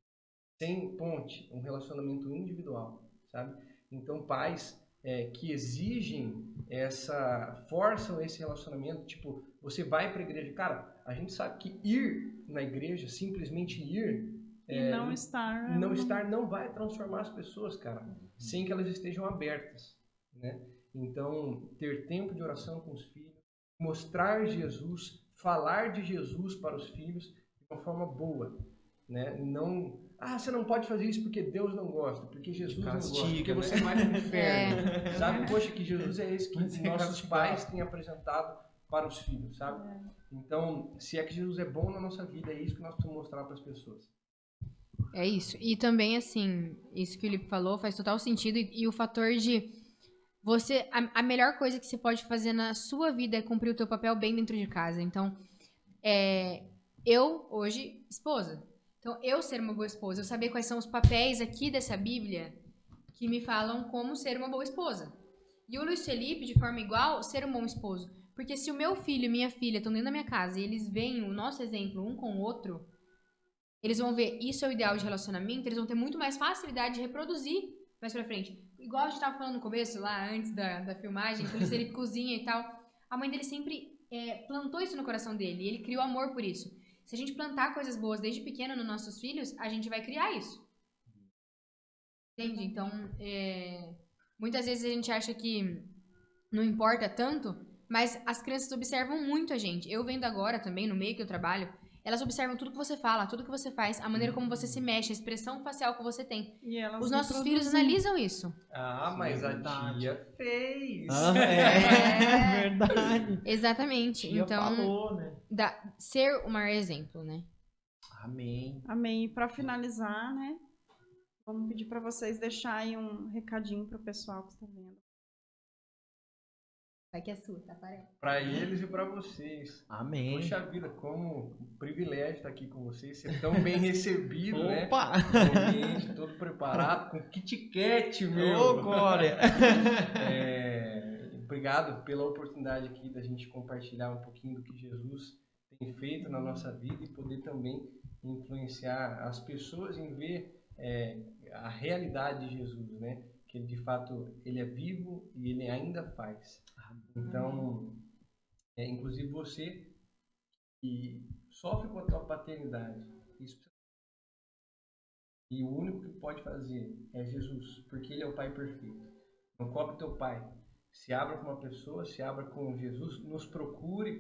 Sem ponte, um relacionamento individual, sabe? Então pais que exigem forçam esse relacionamento, tipo, você vai para a igreja. Cara, a gente sabe que ir na igreja, simplesmente ir, e não estar não vai transformar as pessoas, cara, sem que elas estejam abertas, né? Então, ter tempo de oração com os filhos, mostrar Jesus, falar de Jesus para os filhos de uma forma boa, né? Não, você não pode fazer isso porque Deus não gosta, porque Jesus não gosta, porque você vai para o inferno, sabe? Poxa, que Jesus é esse que nossos pais têm apresentado para os filhos, sabe? Então, se é que Jesus é bom na nossa vida, é isso que nós precisamos mostrar para as pessoas. É isso. E também, assim, isso que o Felipe falou faz total sentido. E o fator de você... A melhor coisa que você pode fazer na sua vida é cumprir o teu papel bem dentro de casa. Então, eu, hoje, esposa. Então, eu ser uma boa esposa, eu saber quais são os papéis aqui dessa Bíblia que me falam como ser uma boa esposa. E o Luiz Felipe, de forma igual, ser um bom esposo. Porque se o meu filho e minha filha estão dentro da minha casa e eles veem o nosso exemplo um com o outro... Eles vão ver, isso é o ideal de relacionamento, eles vão ter muito mais facilidade de reproduzir mais pra frente. Igual a gente tava falando no começo, lá antes da filmagem, que ele cozinha e tal. A mãe dele sempre plantou isso no coração dele, e ele criou amor por isso. Se a gente plantar coisas boas desde pequeno nos nossos filhos, a gente vai criar isso. Entende? Então, muitas vezes a gente acha que não importa tanto, mas as crianças observam muito a gente. Eu vendo agora também, no meio que eu trabalho, elas observam tudo que você fala, tudo que você faz, a maneira como você se mexe, a expressão facial que você tem. E elas Os nossos filhos reproduzem. analisam isso. Ah, Sim, mas é a verdade. tia fez. É verdade. Exatamente. Tia Então, falou, né? ser o maior exemplo, né? Amém. Amém. E para finalizar, né? Vamos pedir para vocês deixarem um recadinho para o pessoal que está vendo. Vai que é sua, tá? Parece. Para eles e para vocês. Amém. Poxa vida, como um privilégio estar aqui com vocês, ser tão bem recebido, né? Opa! O ambiente todo preparado, com Kit Kat, meu. Ô, glória! Obrigado pela oportunidade aqui da gente compartilhar um pouquinho do que Jesus tem feito na nossa vida e poder também influenciar as pessoas em ver a realidade de Jesus, né? Que ele, de fato, ele é vivo e ele ainda faz. Então, inclusive você que sofre com a tua paternidade, e o único que pode fazer é Jesus, porque ele é o Pai perfeito. Não cobre teu Pai. Se abra com uma pessoa, se abra com Jesus, nos procure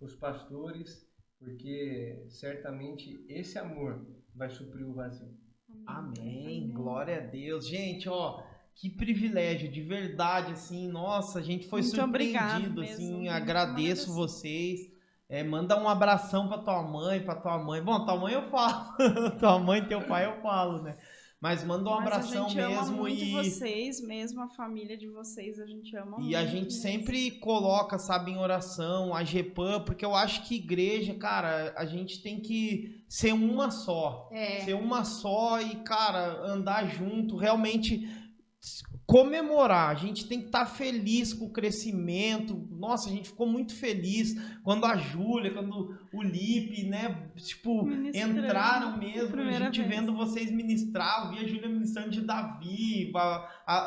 os pastores, porque certamente esse amor vai suprir o vazio. Amém. Glória a Deus. Gente, ó, que privilégio, de verdade, assim, nossa, a gente foi Muito obrigado surpreendido, mesmo, assim, muito agradeço agradecido. vocês. Manda um abração pra tua mãe, Bom, tua mãe eu falo, tua mãe e teu pai eu falo, né? Mas manda um abração Mas a gente ama mesmo muito e vocês, mesmo a família de vocês, a gente ama muito. e a gente mesmo. sempre coloca, sabe, em oração a GEPAM, porque eu acho que igreja, cara, a gente tem que ser uma só. Ser uma só e, cara, andar junto, realmente comemorar. A gente tem que estar feliz com o crescimento. Nossa, a gente ficou muito feliz quando a Júlia, quando o Lipe, né, tipo, Ministrando, entraram mesmo, a primeira gente vez. vendo vocês ministrar, eu vi a Júlia ministrando de Davi,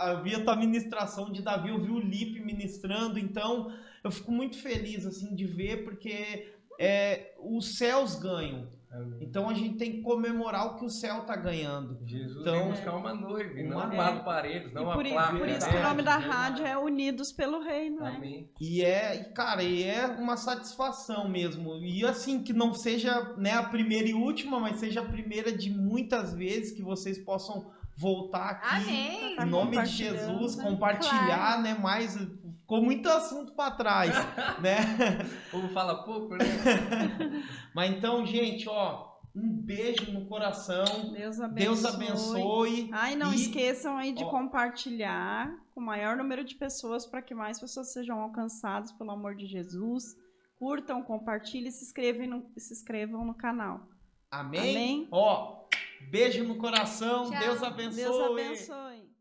eu vi a tua ministração de Davi, eu vi o Lipe ministrando, então eu fico muito feliz, assim, de ver, porque os céus ganham. Então a gente tem que comemorar o que o céu tá ganhando. Jesus Então, veio buscar uma noiva, não uma- 4 paredes, não E uma por placa. isso verdade, que o nome da verdade. rádio é Unidos pelo Reino, né? Amém. E é uma satisfação mesmo. E assim, que não seja, né, a primeira e última, mas seja a primeira de muitas vezes que vocês possam voltar aqui. Amém! Em nome de Compartilhando, Jesus, né? compartilhar, né, mais. Ficou muito assunto para trás, né? O povo fala pouco, né? Mas então, gente, ó, um beijo no coração. Deus abençoe. Deus abençoe. Ai, não E- esqueçam aí de ó. compartilhar com o maior número de pessoas para que mais pessoas sejam alcançadas pelo amor de Jesus. Curtam, compartilhem e se inscrevam no canal. Amém? Amém? Ó, beijo no coração. Tchau. Deus abençoe. Deus abençoe.